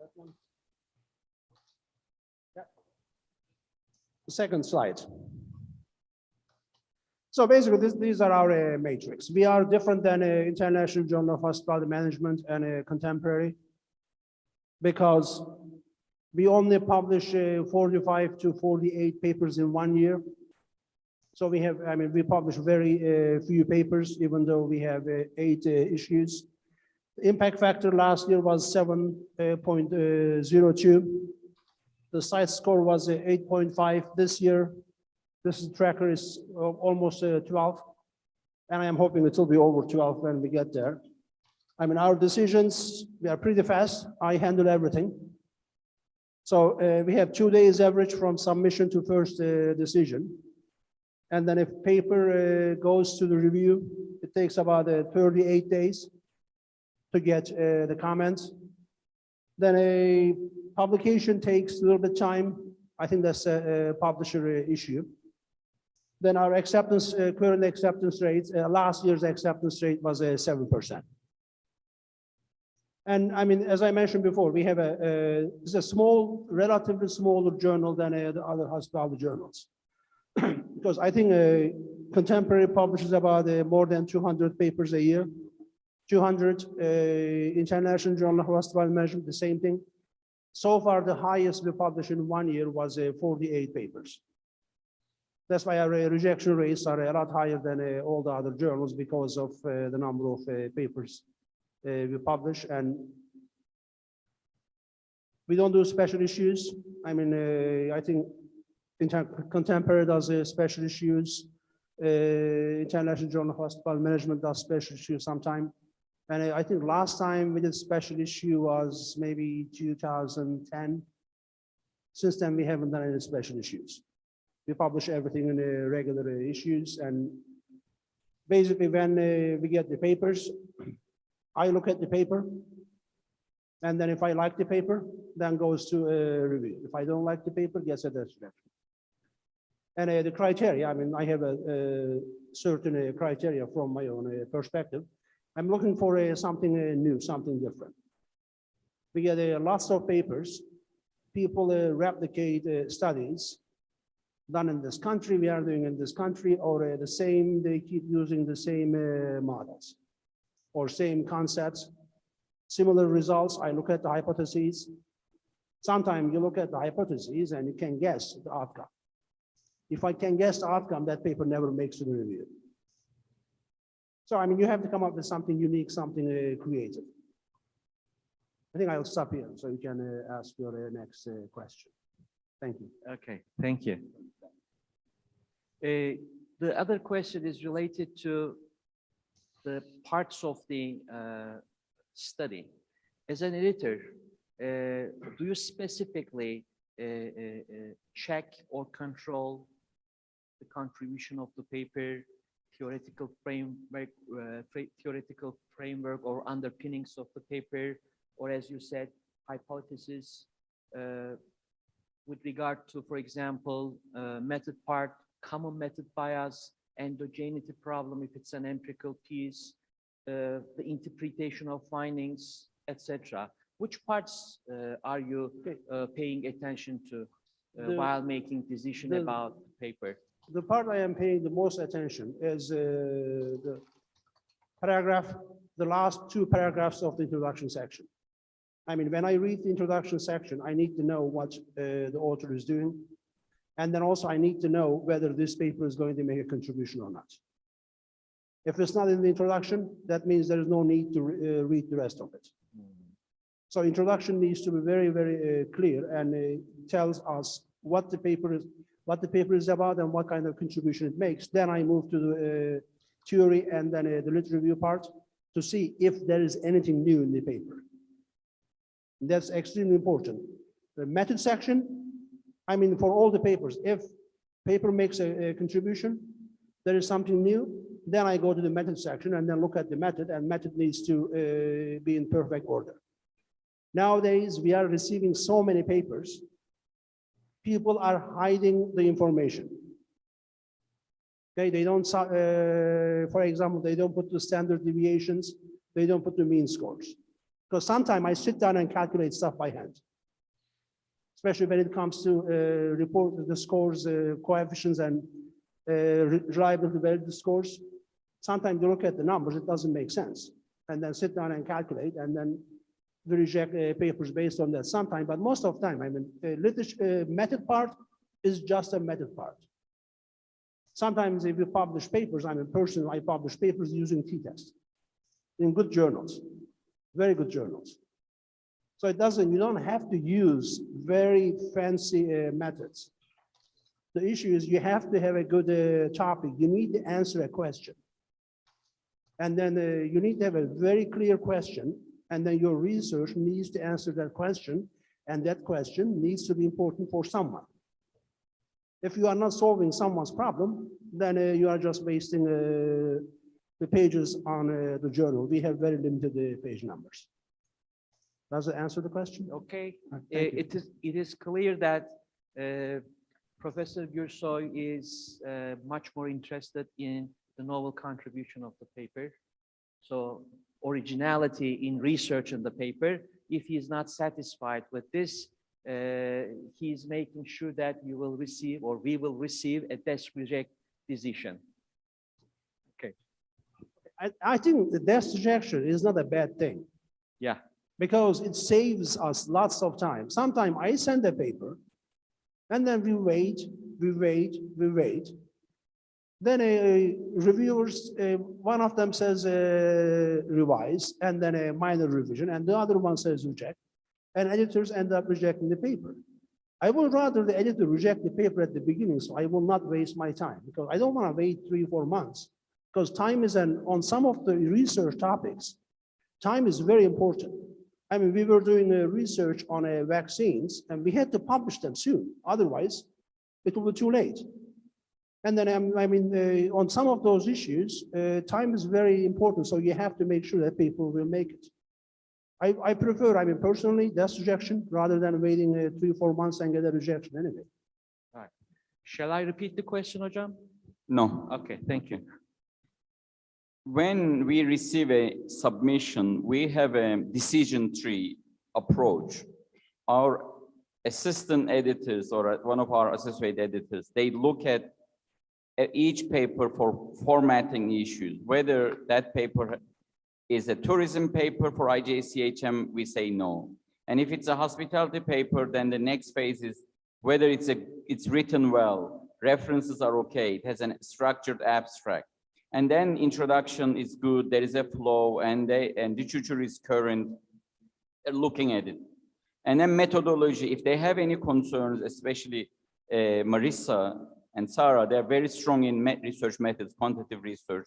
That one? Yeah. The second slide. So basically, these are our matrix. We are different than International Journal of Hospitality Management and Contemporary because we only publish 45 to 48 papers in 1 year. So we have, we publish very few papers, even though we have 8 issues. The impact factor last year was 7.02. The site score was 8.5 this year. This tracker is almost 12. And I am hoping it will be over 12 when we get there. Our decisions, we are pretty fast. I handle everything. So we have 2 days average from submission to first decision. And then if paper goes to the review, it takes about 38 days to get the comments. Then a publication takes a little bit time. I think that's a publisher issue. Then our acceptance, current acceptance rate, last year's acceptance rate was 7%. And as I mentioned before, we have it's a small, relatively smaller journal than the other hospitality journals. Because I think Contemporary publishes about more than 200 papers a year. 200 International Journal of Hospitality Management, the same thing. So far, the highest we published in 1 year was 48 papers. That's why our rejection rates are a lot higher than all the other journals because of the number of papers we publish. And we don't do special issues. I think Contemporary does special issues. International Journal of Hospital Management does special issues sometime. And I think last time we did special issue was maybe 2010. Since then, we haven't done any special issues. We publish everything in the regular issues. And basically, when we get the papers, I look at the paper. And then if I like the paper, then goes to review. If I don't like the paper, gets a destruction. And the criteria, I have a certain criteria from my own perspective. I'm looking for something new, something different. We get lots of papers. People replicate studies done in this country, we are doing in this country, or the same, they keep using the same models or same concepts, similar results. I look at the hypotheses. Sometimes you look at the hypotheses and you can guess the outcome. If I can guess the outcome, that paper never makes the review. So, you have to come up with something unique, something creative. I think I'll stop here so you can ask your next question. Thank you. Okay, thank you. The other question is related to the parts of the study. As an editor, do you specifically check or control the contribution of the paper, theoretical framework or underpinnings of the paper, or as you said, hypothesis with regard to, for example, method part, common method bias, endogeneity problem if it's an empirical piece, the interpretation of findings, etc. Which parts are you paying attention to while making decision about the paper? The part I am paying the most attention is the paragraph, the last 2 paragraphs of the introduction section. When I read the introduction section, I need to know what the author is doing. And then also I need to know whether this paper is going to make a contribution or not. If it's not in the introduction, that means there is no need to read the rest of it. So introduction needs to be very, very clear, and tells us what the paper is about and what kind of contribution it makes. Then I move to the theory and then the lit review part to see if there is anything new in the paper. That's extremely important. The method section, for all the papers, if paper makes a contribution, there is something new, then I go to the method section and then look at the method, and method needs to be in perfect order. Nowadays, we are receiving so many papers, people are hiding the information. Okay, they don't, for example, they don't put the standard deviations, they don't put the mean scores. Because sometimes I sit down and calculate stuff by hand, especially when it comes to report the scores, coefficients, and reliability validity scores. Sometimes you look at the numbers, it doesn't make sense. And then sit down and calculate, and then we reject papers based on that sometimes, but most of the time, I mean, literature method part is just a method part. Sometimes if you publish papers, I mean, personally, I publish papers using t-test in good journals, very good journals. So it doesn't, you don't have to use very fancy methods. The issue is you have to have a good topic. You need to answer a question. And then you need to have a very clear question, and then your research needs to answer that question, and that question needs to be important for someone. If you are not solving someone's problem, then you are just wasting the pages on the journal. We have very limited page numbers. Does it answer the question? Okay, Thank you. it is clear that Professor Gürsoy is much more interested in the novel contribution of the paper. So originality in research in the paper. If he is not satisfied with this, he is making sure that you will receive, or we will receive, a desk reject decision. Okay. I think the desk rejection is not a bad thing. Yeah. Because it saves us lots of time. Sometimes I send a paper, and then we wait. Then reviewers, one of them says revise, and then a minor revision, and the other one says reject, and editors end up rejecting the paper. I would rather the editor reject the paper at the beginning, so I will not waste my time, because I don't want to wait 3 or 4 months, because time is on some of the research topics, time is very important. I mean, we were doing research on vaccines, and we had to publish them soon. Otherwise, it will be too late. And then, I mean, on some of those issues, time is very important. So you have to make sure that people will make it. I prefer, I mean, personally, desk rejection rather than waiting 3 or 4 months and get a rejection anyway. All right. Shall I repeat the question, Hocam? No. Okay, thank you. When we receive a submission, we have a decision tree approach. Our assistant editors, or one of our associate editors, they look at each paper for formatting issues. Whether that paper is a tourism paper for IJCHM, we say no. And if it's a hospitality paper, then the next phase is whether it's written well, references are okay, it has a structured abstract. And then introduction is good, there is a flow, and literature is current, looking at it. And then methodology, if they have any concerns, especially Marissa and Sarah, they're very strong in research methods, quantitative research.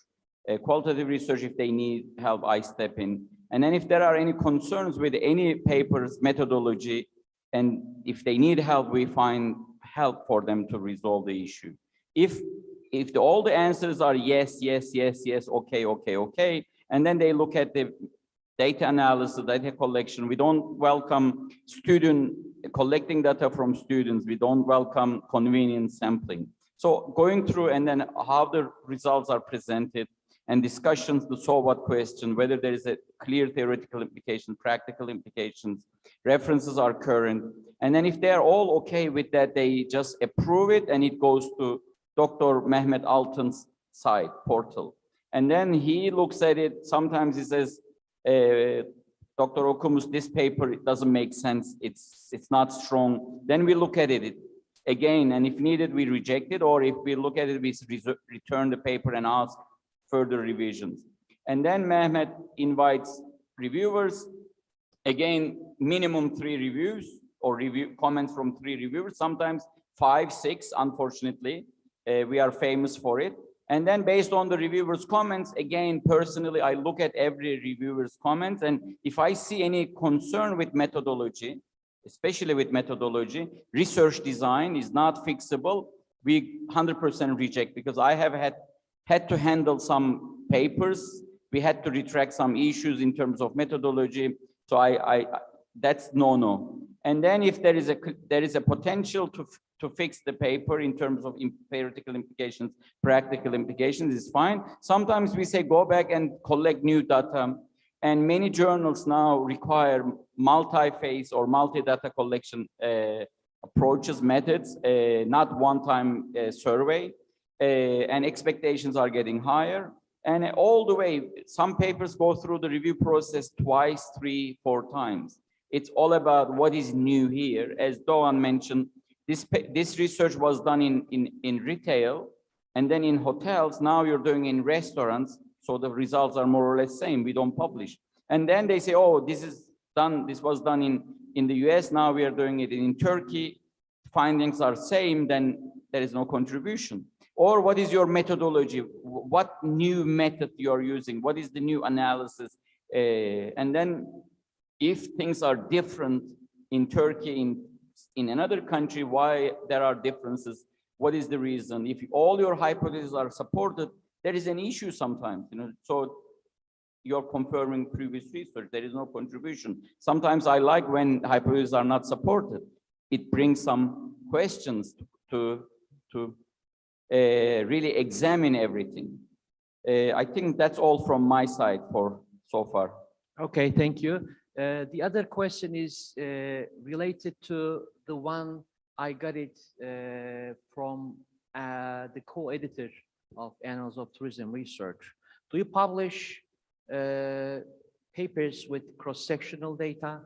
Qualitative research, if they need help, I step in. And then if there are any concerns with any paper's methodology, and if they need help, we find help for them to resolve the issue. If all the answers are yes, yes, yes, yes, okay, okay, okay, and then they look at the data analysis, data collection. We don't welcome collecting data from students. We don't welcome convenient sampling. So going through, and then how the results are presented, and discussions to solve what question, whether there is a clear theoretical implication, practical implications, references are current. And then if they're all okay with that, they just approve it, and it goes to Dr. Mehmet Altan's site, portal. And then he looks at it. Sometimes he says, Dr. Okumus, this paper, it doesn't make sense. It's not strong. Then we look at it again, and if needed, we reject it. Or if we look at it, we return the paper and ask further revisions. And then Mehmet invites reviewers. Again, minimum 3 reviews or comments from 3 reviewers, sometimes 5, 6, unfortunately. We are famous for it. And then based on the reviewers' comments, again, personally, I look at every reviewer's comments, and if I see any concern with methodology, especially with methodology, research design is not fixable, we 100% reject, because I have had to handle some papers. We had to retract some issues in terms of methodology. So that's no. And then if there is a potential to fix the paper in terms of theoretical implications, practical implications, is fine. Sometimes we say go back and collect new data, and many journals now require multi-phase or multi-data collection approaches, methods, not one-time survey. and expectations are getting higher. And all the way, some papers go through the review process twice, 3, 4 times. It's all about what is new here. As Doğan mentioned, this research was done in retail and then in hotels. Now you're doing in restaurants. So the results are more or less same. We don't publish. And then they say, oh, this was done in the US. Now we are doing it in Turkey. Findings are same, then there is no contribution. Or what is your methodology? What new method you're using? What is the new analysis? And then if things are different in Turkey, in another country, why there are differences? What is the reason? If all your hypotheses are supported, there is an issue sometimes, you know, so you're confirming previous research, there is no contribution. Sometimes I like when hypotheses are not supported. It brings some questions to really examine everything. I think that's all from my side for so far. Okay, thank you. The other question is related to the one I got it from the co-editor of Annals of Tourism Research. Do you publish papers with cross-sectional data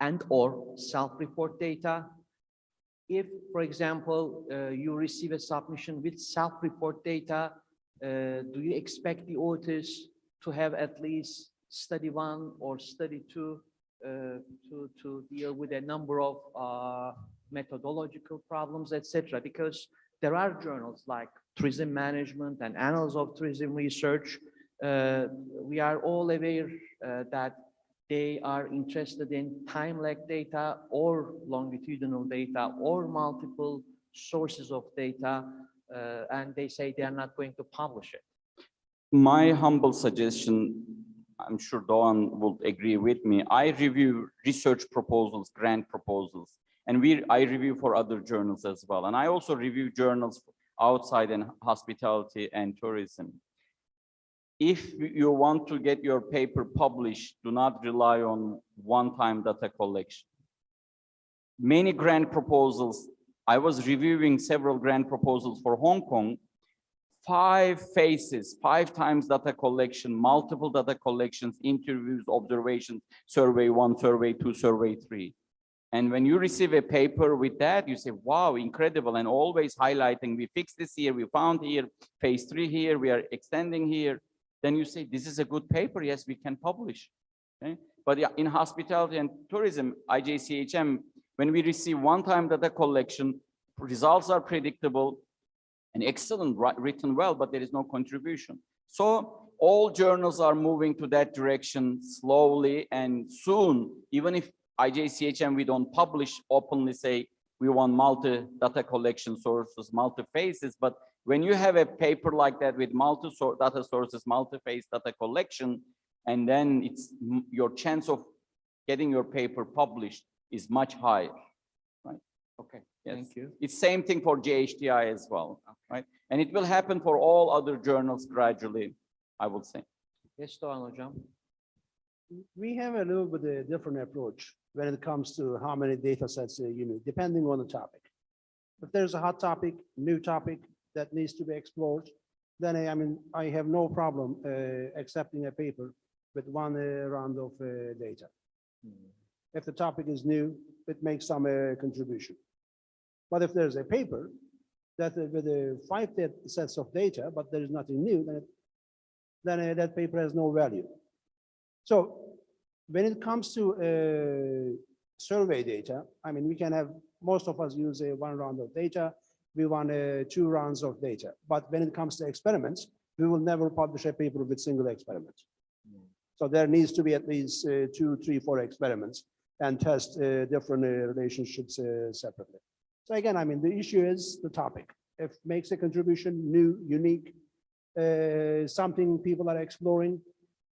and or self-report data? If, for example, you receive a submission with self-report data, do you expect the authors to have at least study 1 or study 2 to deal with a number of methodological problems, etc.? Because there are journals like Tourism Management and Annals of Tourism Research. We are all aware that they are interested in time lag data or longitudinal data or multiple sources of data, and they say they are not going to publish it. My humble suggestion, I'm sure Doğan will agree with me, I review research proposals, grant proposals, and I review for other journals as well. And I also review journals outside in hospitality and tourism. If you want to get your paper published, do not rely on one-time data collection. Many grant proposals, I was reviewing several grant proposals for Hong Kong, 5 phases, 5 times data collection, multiple data collections, interviews, observations, survey 1, survey 2, survey 3. And when you receive a paper with that, you say, wow, incredible, and always highlighting, we fixed this here, we found here, phase 3 here, we are extending here. Then you say, this is a good paper, yes, we can publish. Okay? But in hospitality and tourism, IJCHM, when we receive one-time data collection, results are predictable and excellent, written well, but there is no contribution. So all journals are moving to that direction slowly, and soon, even if IJCHM, we don't publish openly, say, we want multi-data collection sources, multi-phases, but when you have a paper like that with multi-data sources, multi-phase data collection, and then your chance of getting your paper published is much higher, right? Okay, yes. Thank you. It's same thing for JHTI as well, right? And it will happen for all other journals gradually, I would say. Yes, Doğan Hocam. We have a little bit of a different approach when it comes to how many data sets you need, depending on the topic. If there's a hot topic, new topic that needs to be explored, then I have no problem accepting a paper with 1 round of data. If the topic is new, it makes some contribution. But if there's a paper that with 5 sets of data, but there is nothing new, then that paper has no value. So when it comes to survey data, we can have, most of us use 1 round of data, we want 2 rounds of data. But when it comes to experiments, we will never publish a paper with single experiment. So there needs to be at least 2, 3, 4 experiments and test different relationships separately. So again, the issue is the topic. If it makes a contribution, new, unique, something people are exploring,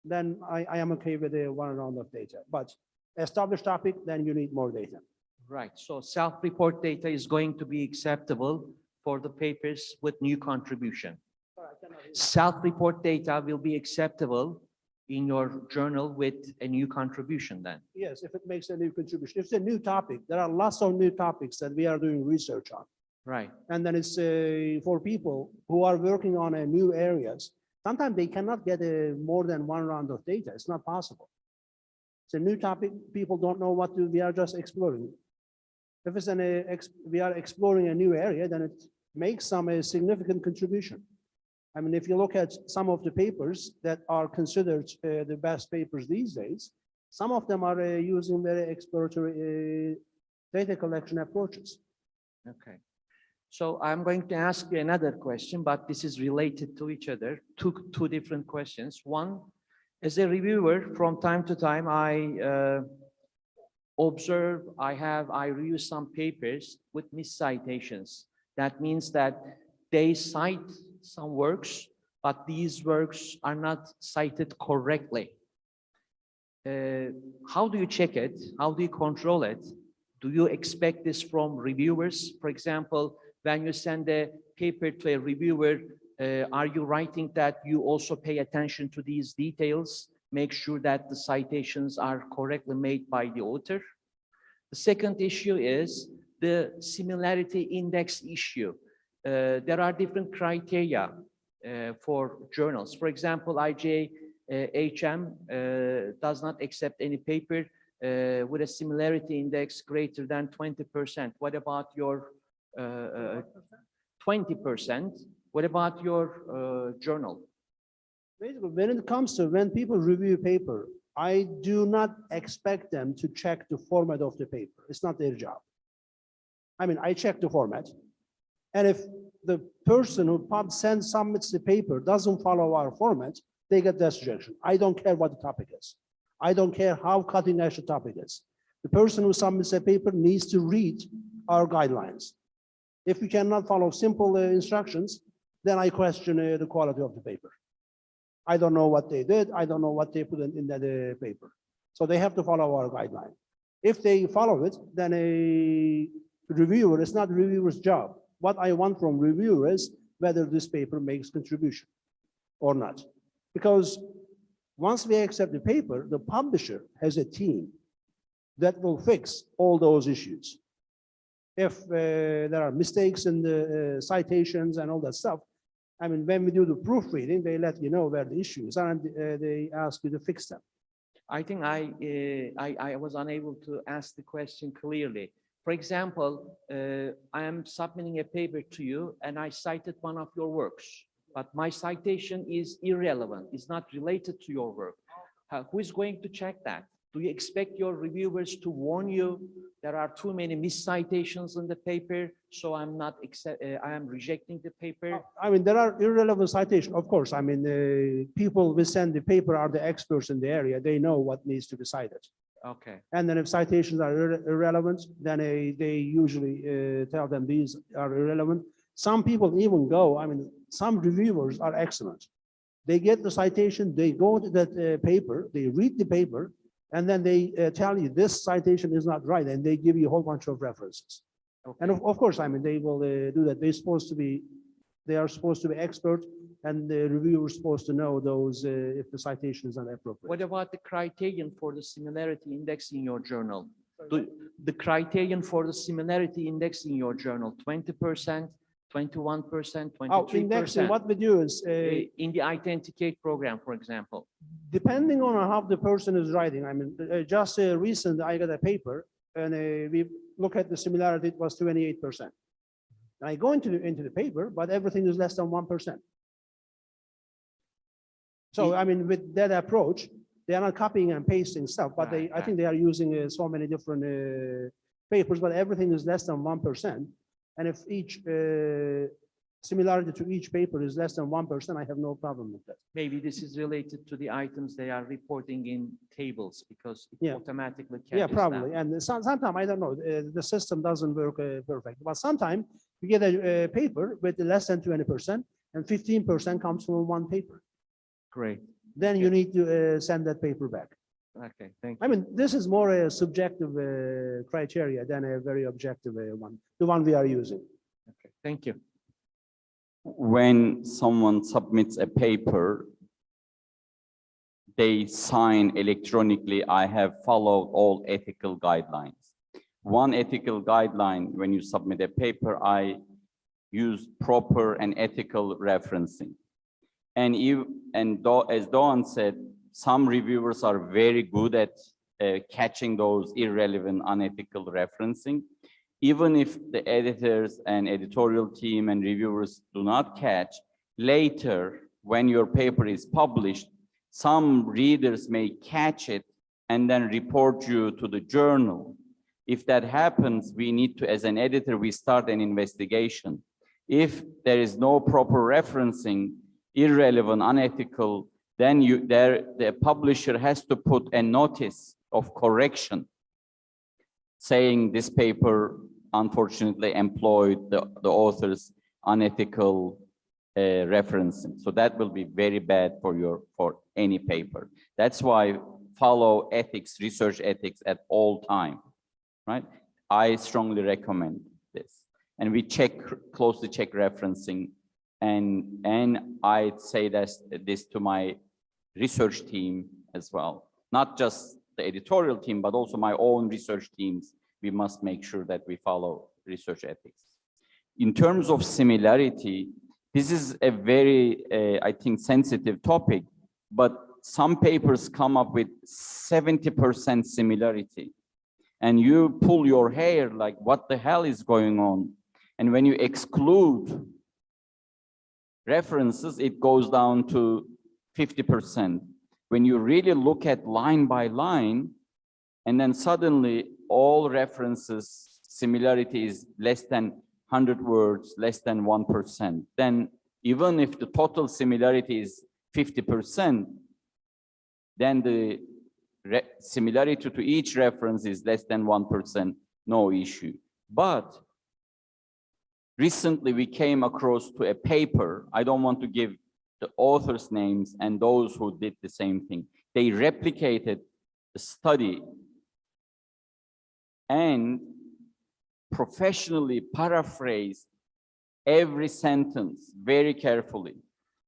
then I am okay with 1 round of data. But established topic, then you need more data. Right, so self-report data is going to be acceptable for the papers with new contribution. Self-report data will be acceptable in your journal with a new contribution then? Yes, if it makes a new contribution. If it's a new topic, there are lots of new topics that we are doing research on. Right. And then it's for people who are working on new areas. Sometimes they cannot get more than one round of data. It's not possible. It's a new topic. People don't know what to. We are just exploring. If it's we are exploring a new area, then it makes some significant contribution. I mean, if you look at some of the papers that are considered the best papers these days, some of them are using very exploratory data collection approaches. Okay. So I'm going to ask you another question, but this is related to each other. Two different questions. One, as a reviewer, from time to time, I observe, I review some papers with miscitations. That means that they cite some works, but these works are not cited correctly. How do you check it? How do you control it? Do you expect this from reviewers? For example, when you send a paper to a reviewer, are you writing that you also pay attention to these details, make sure that the citations are correctly made by the author? The second issue is the similarity index issue. There are different criteria for journals. For example, IJHM does not accept any paper with a similarity index greater than 20%. What about your 20%? What about your journal? Basically, when it comes to when people review paper, I do not expect them to check the format of the paper. It's not their job. I mean, I check the format. And if the person who submits the paper doesn't follow our format, they get that suggestion. I don't care what the topic is. I don't care how cutting edge the topic is. The person who submits a paper needs to read our guidelines. If you cannot follow simple instructions, then I question the quality of the paper. I don't know what they did. I don't know what they put in that paper. So they have to follow our guideline. If they follow it, then a reviewer, it's not the reviewer's job. What I want from reviewer is whether this paper makes contribution or not. Because once we accept the paper, the publisher has a team that will fix all those issues. If there are mistakes in the citations and all that stuff, I mean, when we do the proofreading, they let you know where the issues are and they ask you to fix them. I think I was unable to ask the question clearly. For example, I am submitting a paper to you and I cited one of your works, but my citation is irrelevant. It's not related to your work. Who is going to check that? Do you expect your reviewers to warn you there are too many miscitations in the paper, so I am rejecting the paper? I mean, there are irrelevant citations, of course. I mean, people who send the paper are the experts in the area. They know what needs to be cited. Okay. And then if citations are irrelevant, then they usually tell them these are irrelevant. Some people even go, I mean, some reviewers are excellent. They get the citation, they go to that paper, they read the paper, and then they tell you this citation is not right, and they give you a whole bunch of references. Okay. And of course, I mean, they will do that. They are supposed to be expert, and the reviewer is supposed to know those if the citation is inappropriate. What about the criterion for the similarity index in your journal? The criterion for the similarity index in your journal, 20%, 21%, 23%? Oh, indexing, what we do is in the Authenticate program, for example. Depending on how the person is writing, I mean, just recently I got a paper and we look at the similarity, it was 28%. And I go into the paper, but everything is less than 1%. So, I mean, with that approach, they are not copying and pasting stuff, but I think they are using so many different papers, but everything is less than 1%. And if each similarity to each paper is less than 1%, I have no problem with that. Maybe this is related to the items they are reporting in tables because it automatically catches Yeah, probably. them. And sometimes, I don't know, the system doesn't work perfect. But sometimes you get a paper with less than 20% and 15% comes from one paper. Great. Then you need to send that paper back. Okay, thank you. I mean, this is more a subjective criteria than a very objective one, the one we are using. Okay, thank you. When someone submits a paper, they sign electronically, I have followed all ethical guidelines. One ethical guideline when you submit a paper, I use proper and ethical referencing. And as Dawn said, some reviewers are very good at catching those irrelevant, unethical referencing. Even if the editors and editorial team and reviewers do not catch, later, when your paper is published, some readers may catch it and then report you to the journal. If that happens, we need to, as an editor, we start an investigation. If there is no proper referencing, irrelevant, unethical, then the publisher has to put a notice of correction saying this paper unfortunately employed the author's unethical referencing. So that will be very bad for any paper. That's why follow ethics, research ethics at all time, right? I strongly recommend this. And we closely check referencing. And I say this to my research team as well. Not just the editorial team, but also my own research teams. We must make sure that we follow research ethics. In terms of similarity, this is a very, I think, sensitive topic, but some papers come up with 70% similarity. And you pull your hair like, what the hell is going on? And when you exclude references, it goes down to 50%. When you really look at line by line, and then suddenly all references, similarity is less than 100 words, less than 1%. Then even if the total similarity is 50%, then the similarity to each reference is less than 1%, no issue. But recently we came across to a paper, I don't want to give the authors' names and those who did the same thing. They replicated the study and professionally paraphrased every sentence very carefully.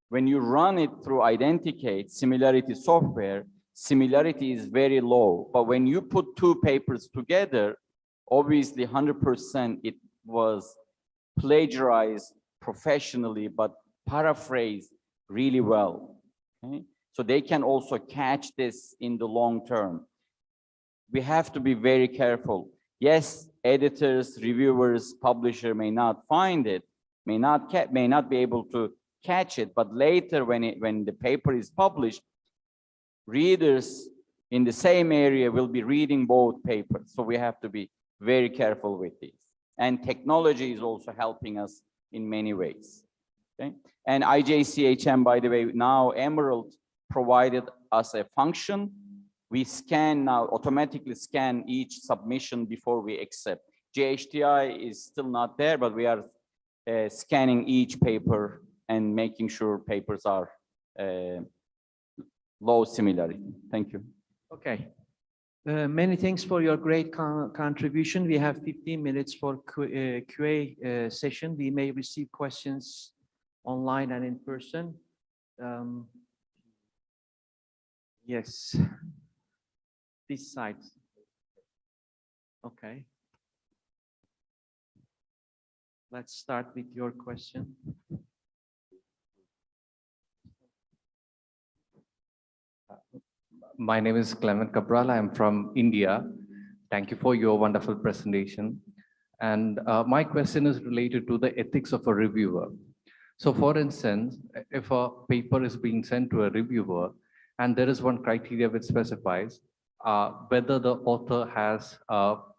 When you run it through Identicate similarity software, similarity is very low. But when you put two papers together, obviously 100% it was plagiarized professionally, but paraphrased really well. Okay? So they can also catch this in the long term. We have to be very careful. Yes, editors, reviewers, publisher may not find it, may not be able to catch it, but later when the paper is published, readers in the same area will be reading both papers. So we have to be very careful with this. And technology is also helping us in many ways. Okay? And IJCHM, by the way, now Emerald provided us a function. We automatically scan each submission before we accept. JHTI is still not there, but we are scanning each paper and making sure papers are low similarity. Thank you. Okay. Many thanks for your great contribution. We have 15 minutes for QA session. We may receive questions online and in person. Yes. This side. Okay. Let's start with your question. My name is Clement Cabral. I'm from India. Thank you for your wonderful presentation. And my question is related to the ethics of a reviewer. So for instance, if a paper is being sent to a reviewer and there is one criteria which specifies whether the author has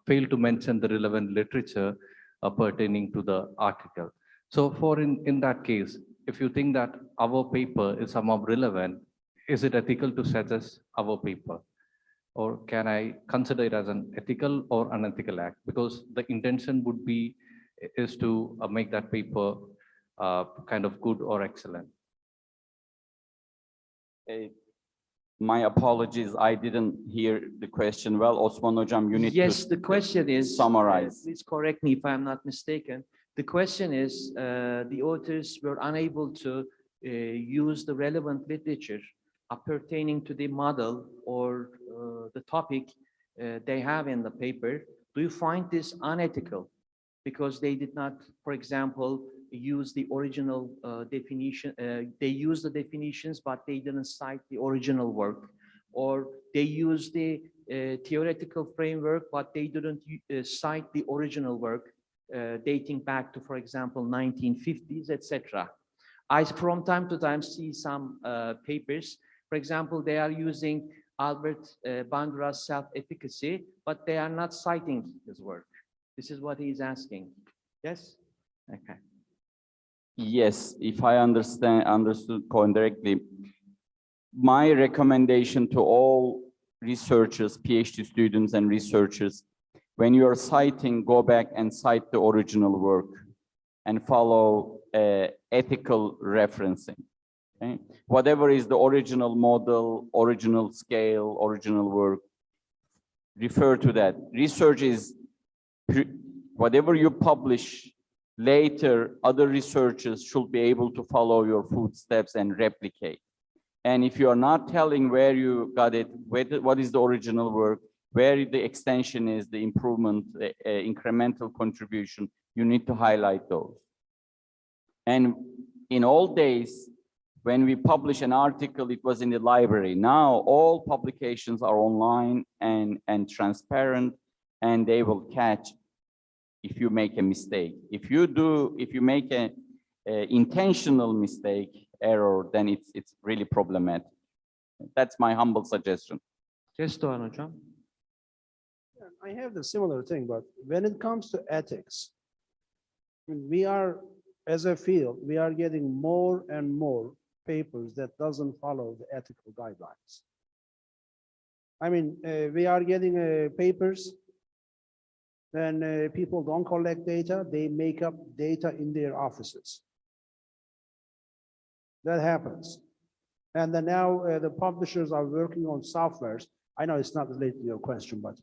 failed to mention the relevant literature pertaining to the article. So in that case, if you think that our paper is somehow relevant, is it ethical to suggest our paper? Or can I consider it as an ethical or unethical act? Because the intention would be is to make that paper kind of good or excellent. My apologies, I didn't hear the question well. Osman Hocam, you need yes, to the question is, summarize. Please correct me if I'm not mistaken. The question is, the authors were unable to use the relevant literature pertaining to the model or the topic they have in the paper. Do you find this unethical? Because they did not, for example, use the original definition. They use the definitions, but they didn't cite the original work, or they use the theoretical framework, but they didn't cite the original work dating back to, for example, 1950s, etc. I, from time to time, see some papers. For example, they are using Albert Bandura's self-efficacy, but they are not citing his work. This is what he's asking. Yes? Okay. Yes, if I understood correctly, my recommendation to all researchers, PhD students and researchers, when you are citing, go back and cite the original work and follow ethical referencing. Okay? Whatever is the original model, original scale, original work, refer to that. Research is whatever you publish later, other researchers should be able to follow your footsteps and replicate. And if you are not telling where you got it, what is the original work, where the extension is, the improvement, incremental contribution, you need to highlight those. And in old days, when we publish an article, it was in the library. Now all publications are online and transparent, and they will catch if you make a mistake. If you make an intentional mistake, error, then it's really problematic. That's my humble suggestion. Yes, Doğan Hocam. I have the similar thing, but when it comes to ethics, we are, as a field, we are getting more and more papers that doesn't follow the ethical guidelines. I mean, we are getting papers, then people don't collect data, they make up data in their offices. That happens. And then now the publishers are working on softwares. I know it's not related to your question, but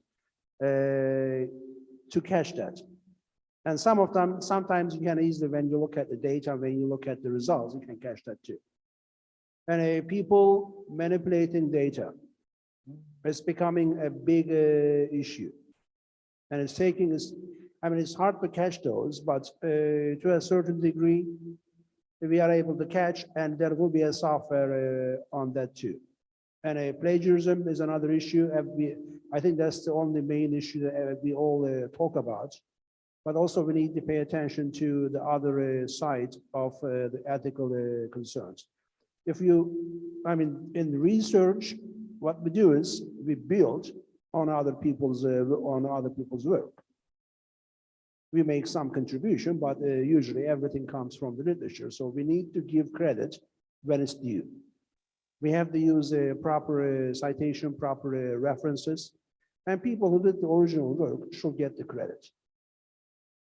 to catch that. And some of them, sometimes you can easily, when you look at the data, when you look at the results, you can catch that too. And people manipulating data is becoming a big issue. And it's taking, I mean, it's hard to catch those, but to a certain degree, we are able to catch, and there will be a software on that too. And plagiarism is another issue. I think that's the only main issue that we all talk about. But also we need to pay attention to the other side of the ethical concerns. If you, I mean, in research, what we do is we build on other people's work. We make some contribution, but usually everything comes from the literature. So we need to give credit when it's due. We have to use proper citation, proper references, and people who did the original work should get the credit,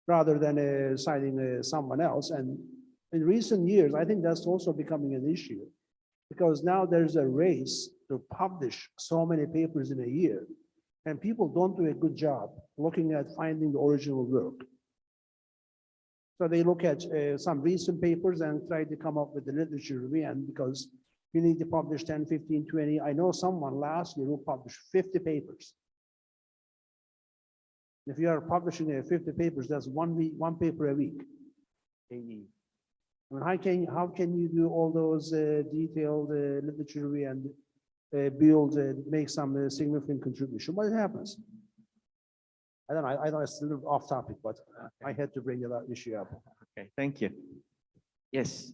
rather than citing someone else. And in recent years, I think that's also becoming an issue, because now there's a race to publish so many papers in a year, and people don't do a good job looking at finding the original work. So they look at some recent papers and try to come up with the literature review, and because you need to publish 10, 15, 20. I know someone last year who published 50 papers. If you are publishing 50 papers, that's one paper a week. I mean, how can you do all those detailed literature review and make some significant contribution? What happens? I don't know. I know it's a little off topic, but I had to bring that issue up. Okay, thank you. Yes,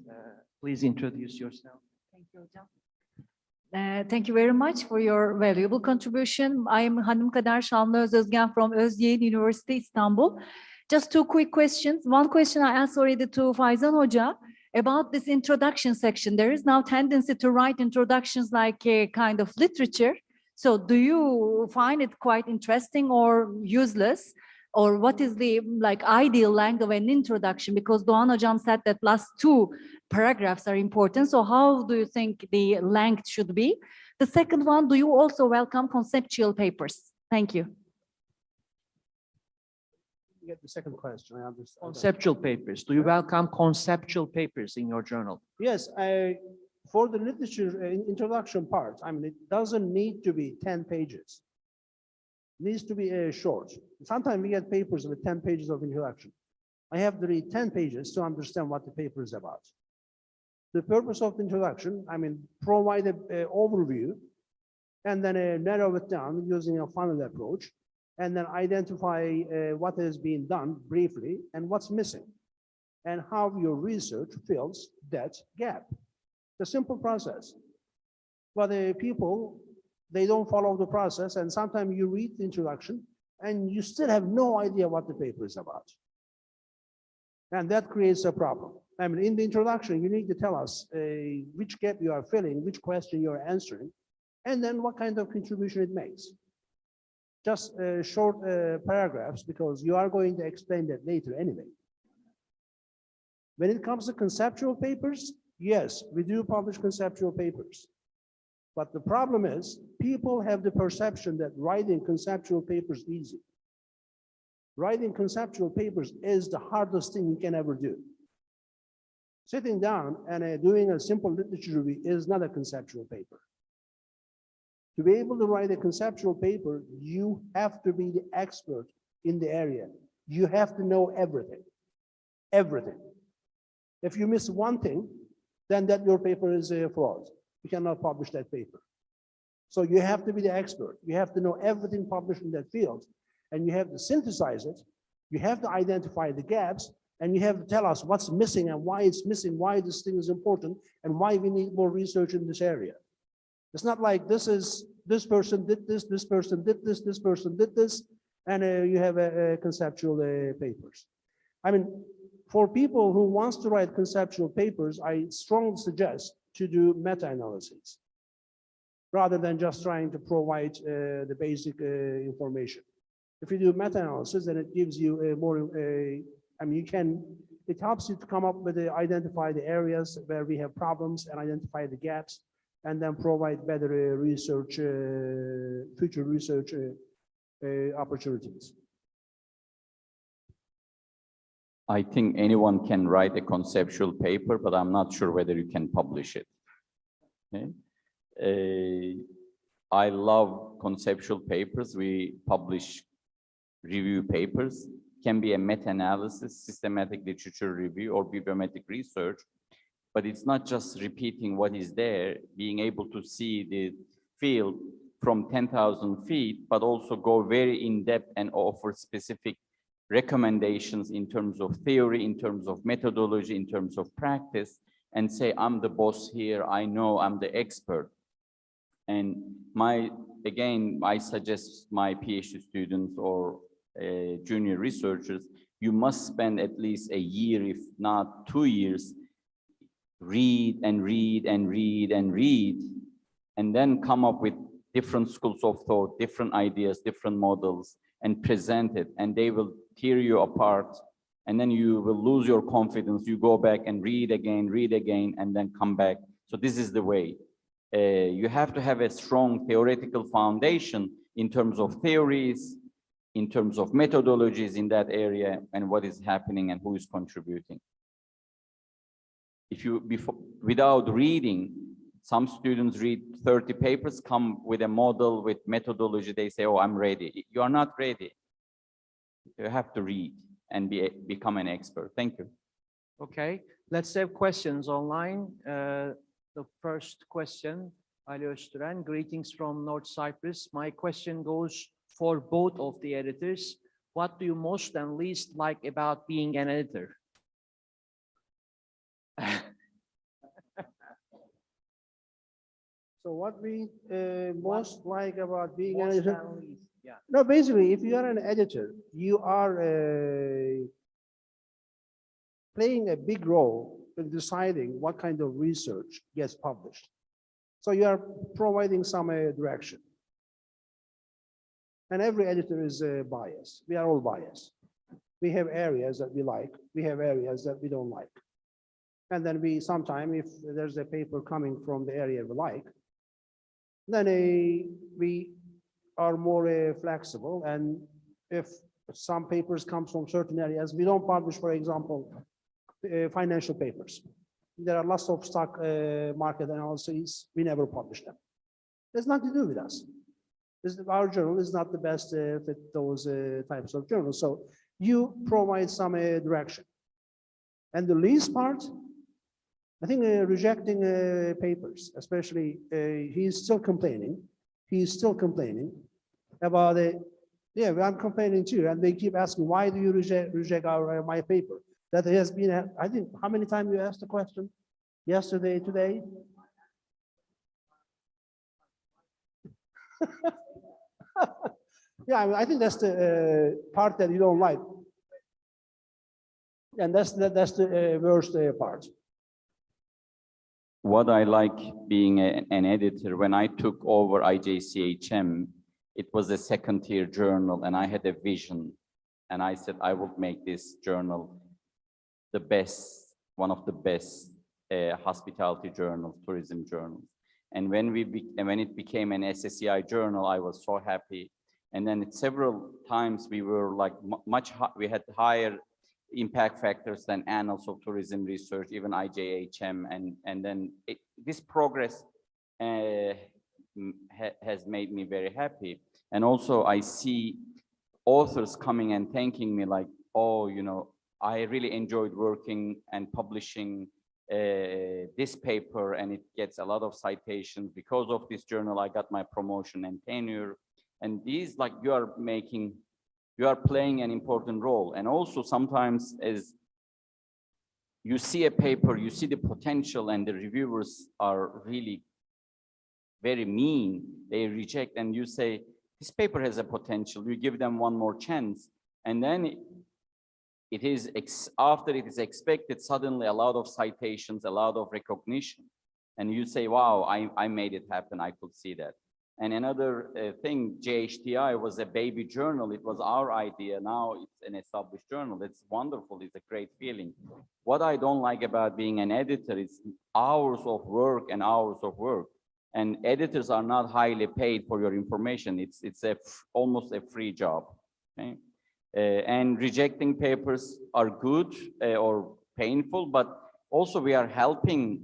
please introduce yourself. Thank you, Hocam. Thank you very much for your valuable contribution. I am Hanım Kader Şanlıöz from Özyeğin University, Istanbul. Just two quick questions. One question I asked already to Faizan Hoca about this introduction section. There is now tendency to write introductions like a kind of literature. So do you find it quite interesting or useless? Or what is the ideal length of an introduction? Because Doğan Hocam said that last two paragraphs are important. So how do you think the length should be? The second one, do you also welcome conceptual papers? Thank you. You get the second question. I understand. Conceptual papers. Do you welcome conceptual papers in your journal? Yes, for the literature introduction part, I mean, it doesn't need to be 10 pages. It needs to be short. Sometimes we get papers with 10 pages of introduction. I have to read 10 pages to understand what the paper is about. The purpose of the introduction, I mean, provide an overview and then narrow it down using a funnel approach, and then identify what is being done briefly and what's missing, and how your research fills that gap. It's a simple process. But people, they don't follow the process, and sometimes you read the introduction and you still have no idea what the paper is about. And that creates a problem. I mean, in the introduction, you need to tell us which gap you are filling, which question you are answering, and then what kind of contribution it makes. Just short paragraphs, because you are going to explain that later anyway. When it comes to conceptual papers, yes, we do publish conceptual papers. But the problem is, people have the perception that writing conceptual papers is easy. Writing conceptual papers is the hardest thing you can ever do. Sitting down and doing a simple literature review is not a conceptual paper. To be able to write a conceptual paper, you have to be the expert in the area. You have to know everything, everything. If you miss one thing, then that your paper is flawed. You cannot publish that paper. So you have to be the expert. You have to know everything published in that field, and you have to synthesize it. You have to identify the gaps, and you have to tell us what's missing and why it's missing, why this thing is important, and why we need more research in this area. It's not like this person did this, this person did this, this person did this, and you have conceptual papers. I mean, for people who wants to write conceptual papers, I strongly suggest to do meta-analyses rather than just trying to provide the basic information. If you do meta-analysis, then it gives you more, I mean, it helps you to come up with, identify the areas where we have problems and identify the gaps, and then provide better research, future research opportunities. I think anyone can write a conceptual paper, but I'm not sure whether you can publish it. Okay? I love conceptual papers. We publish review papers. It can be a meta-analysis, systematic literature review, or bibliometric research. But it's not just repeating what is there, being able to see the field from 10,000 feet, but also go very in-depth and offer specific recommendations in terms of theory, in terms of methodology, in terms of practice, and say, I'm the boss here, I know, I'm the expert. And again, I suggest my PhD students or junior researchers, you must spend at least a year, if not 2 years, read and read and read and read, and then come up with different schools of thought, different ideas, different models, and present it, and they will tear you apart, and then you will lose your confidence. You go back and read again, and then come back. So this is the way. You have to have a strong theoretical foundation in terms of theories, in terms of methodologies in that area, and what is happening and who is contributing. If you, without reading, some students read 30 papers, come with a model, with methodology, they say, oh, I'm ready. You are not ready. You have to read and become an expert. Thank you. Okay, let's have questions online. The first question, Ali Öztüren, greetings from North Cyprus. My question goes for both of the editors. What do you most and least like about being an editor? So what we most like about being an Most editor? and least, yeah. No, basically, if you are an editor, you are playing a big role in deciding what kind of research gets published. So you are providing some direction. And every editor is biased. We are all biased. We have areas that we like. We have areas that we don't like. And then we sometimes, if there's a paper coming from the area we like, then we are more flexible. And if some papers come from certain areas, we don't publish, for example, financial papers. There are lots of stock market analyses. We never publish them. There's nothing to do with us. Our journal is not the best fit those types of journals. So you provide some direction. And the least part, I think rejecting papers, especially he's still complaining. He's still complaining about it. Yeah, I'm complaining too. And they keep asking, why do you reject my paper? That has been, I think, how many times you asked the question? Yesterday, today? Yeah, I think that's the part that you don't like. And that's the worst part. What I like being an editor, when I took over IJCHM, it was a second-tier journal, and I had a vision. And I said, I will make this journal the best, one of the best hospitality journals, tourism journals. And when it became an SSCI journal, I was so happy. And then several times we were like we had higher impact factors than Annals of Tourism Research, even IJHM, and then this progress has made me very happy. And also I see authors coming and thanking me like, oh, you know, I really enjoyed working and publishing this paper, and it gets a lot of citations. Because of this journal, I got my promotion and tenure. And these, like, you are playing an important role. And also sometimes as you see a paper, you see the potential, and the reviewers are really very mean. They reject, and you say, this paper has a potential. You give them one more chance. And then after it is expected, suddenly a lot of citations, a lot of recognition. And you say, wow, I made it happen. I could see that. And another thing, JHTI was a baby journal. It was our idea. Now it's an established journal. It's wonderful. It's a great feeling. What I don't like about being an editor is hours of work and hours of work. And editors are not highly paid for your information. It's almost a free job. Okay? And rejecting papers are good or painful, but also we are helping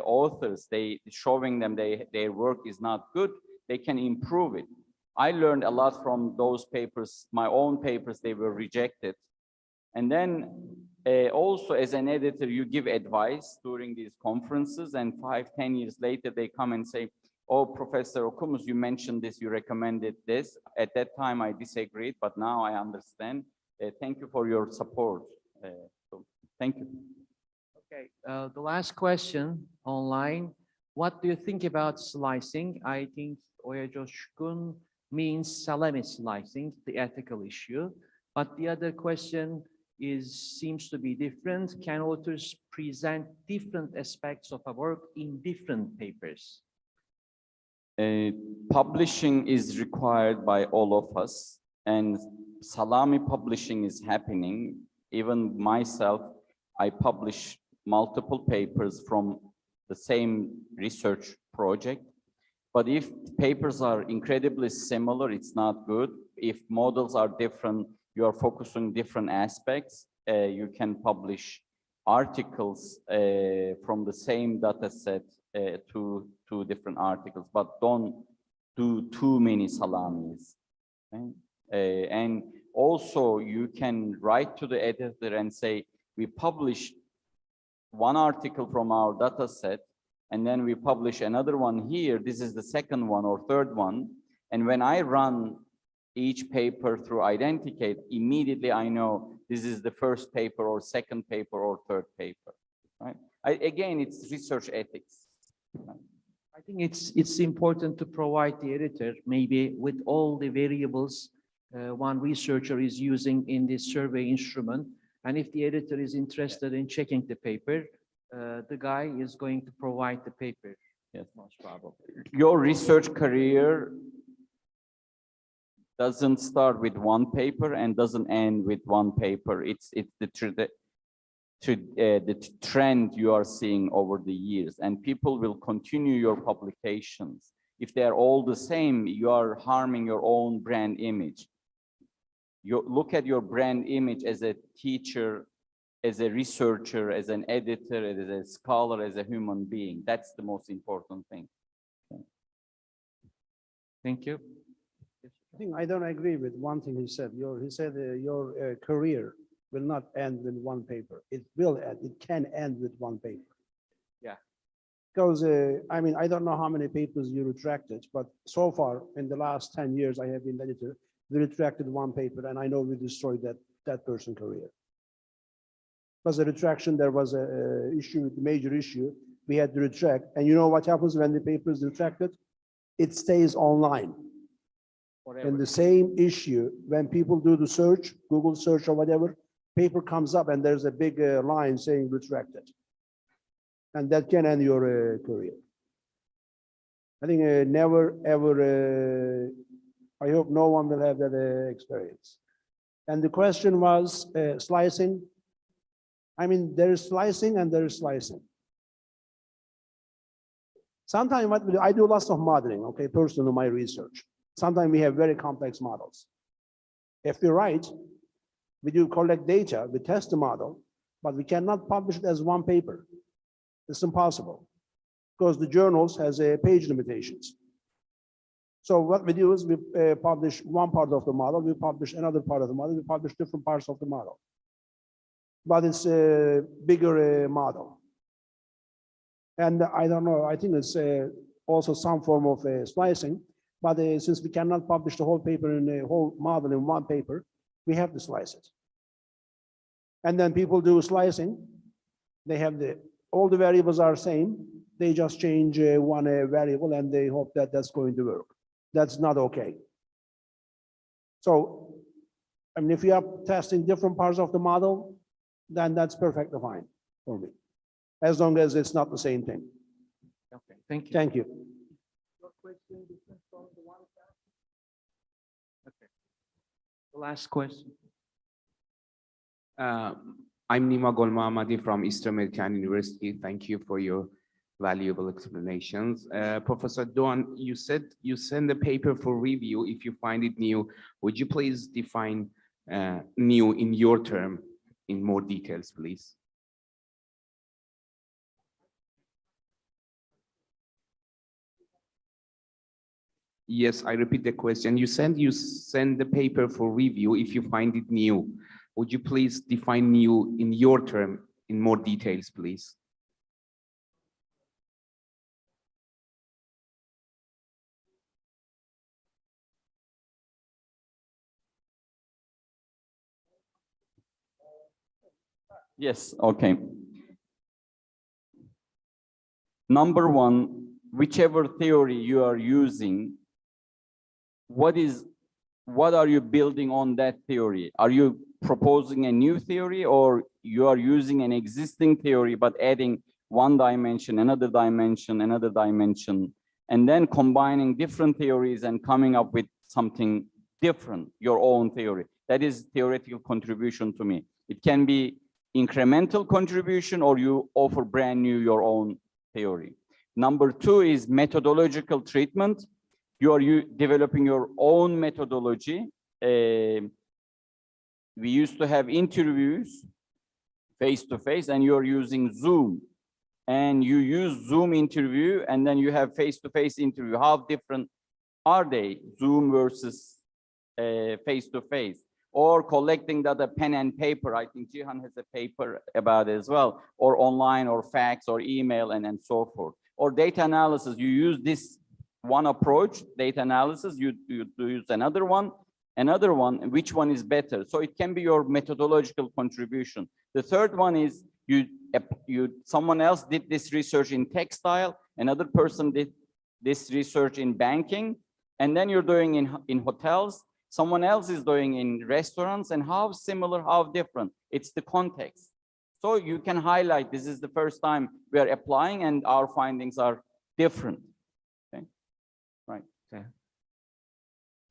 authors. Showing them their work is not good. They can improve it. I learned a lot from those papers. My own papers, they were rejected. And then also as an editor, you give advice during these conferences, and 5-10 years later, they come and say, oh, Professor Okumus, you mentioned this, you recommended this. At that time, I disagreed, but now I understand. Thank you for your support. So thank you. Okay, the last question online. What do you think about slicing? I think Oya Coşkun means salami slicing, the ethical issue. But the other question seems to be different. Can authors present different aspects of a work in different papers? Publishing is required by all of us, and salami publishing is happening. Even myself, I publish multiple papers from the same research project. But if papers are incredibly similar, it's not good. If models are different, you are focusing different aspects, you can publish articles from the same data set to different articles, but don't do too many salamis. Okay? And also you can write to the editor and say, we published one article from our data set, and then we publish another one here. This is the second one or third one. And when I run each paper through Identicate, immediately I know this is the first paper or second paper or third paper, right? Again, it's research ethics. Right? I think it's important to provide the editor maybe with all the variables one researcher is using in this survey instrument. And if the editor is interested in checking the paper, the guy is going to provide the paper. Yes, most probably. Your research career doesn't start with one paper and doesn't end with one paper. It's the trend you are seeing over the years, and people will continue your publications. If they're all the same, you are harming your own brand image. You look at your brand image as a teacher, as a researcher, as an editor, as a scholar, as a human being. That's the most important thing. Thank you. I think I don't agree with one thing he said. He said your career will not end with one paper. It will end. It can end with one paper. Yeah. Because I mean, I don't know how many papers you retracted, but so far in the last 10 years I have been editor, we retracted one paper, and I know we destroyed that person's career. Because the retraction, there was a issue, major issue. We had to retract, and you know what happens when the paper is retracted? It stays online. Forever. And the same issue, when people do the search, Google search or whatever, paper comes up and there's a big line saying retracted. And that can end your career. I think never, ever, I hope no one will have that experience. And the question was slicing. I mean, there is slicing and there is slicing. Sometimes what we do, I do lots of modeling, okay, personal my research. Sometimes we have very complex models. If we write, we do collect data, we test the model, but we cannot publish it as one paper. It's impossible because the journals has page limitations. So what we do is we publish one part of the model, we publish another part of the model, we publish different parts of the model. But it's a bigger model. And I don't know, I think it's also some form of splicing. But since we cannot publish the whole paper in the whole model in one paper, we have to slice it. And then people do slicing. They have all the variables are same. They just change one variable and they hope that that's going to work. That's not okay. So, I mean, if you are testing different parts of the model, then that's perfectly fine for me, as long as it's not the same thing. Okay, thank you. Thank you. Okay. The last question. I'm Nima Golmahamadi from Eastern American University. Thank you for your valuable explanations. Professor Doğan, you said you send the paper for review if you find it new. Would you please define new in your term in more details, please? Yes, I repeat the question. You send the paper for review if you find it new. Would you please define new in your term in more details, please? Yes, okay. Number one, whichever theory you are using, what are you building on that theory? Are you proposing a new theory, or you are using an existing theory but adding one dimension, another dimension, and then combining different theories and coming up with something different, your own theory? That is theoretical contribution to me. It can be incremental contribution, or you offer brand new your own theory. Number two is methodological treatment. You are developing your own methodology. We used to have interviews face-to-face, and you're using Zoom. And you use Zoom interview, and then you have face-to-face interview. How different are they, Zoom versus face-to-face? Or collecting data pen and paper. I think Cihan has a paper about it as well, or online, or fax, or email, and so forth. Or data analysis, you use this one approach, data analysis, you use another one, which one is better? So it can be your methodological contribution. The third one is someone else did this research in textile, another person did this research in banking, and then you're doing in hotels, someone else is doing in restaurants, and how similar, how different? It's the context. So you can highlight, this is the first time we are applying and our findings are different. Okay, right. Okay.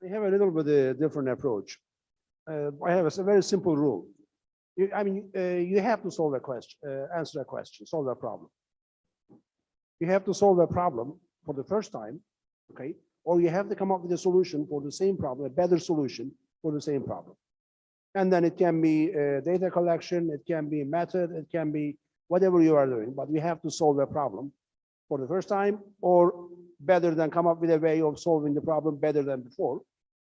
We have a little bit a different approach. I have a very simple rule. You have to solve a question, answer a question, solve a problem. You have to solve a problem for the first time, okay? Or you have to come up with a solution for the same problem, a better solution for the same problem. And then it can be data collection, it can be method, it can be whatever you are doing, but we have to solve a problem for the first time, or better than come up with a way of solving the problem better than before.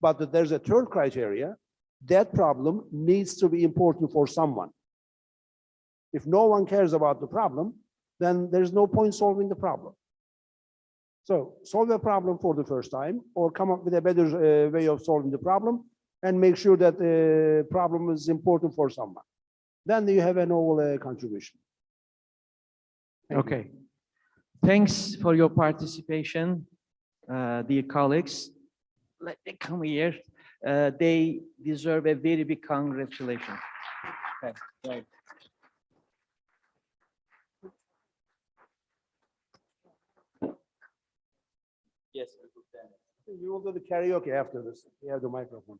but that there's a third criteria. That problem needs to be important for someone. If no one cares about the problem, then there's no point solving the problem. So solve a problem for the first time, or come up with a better way of solving the problem, and make sure that the problem is important for someone. Then you have a novel contribution. Thank you. Okay. Thanks for your participation, dear colleagues. Let them come here. They deserve a very big congratulations. Okay, right. Yes. You will do the karaoke after this. You have the microphone.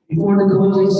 Before the closing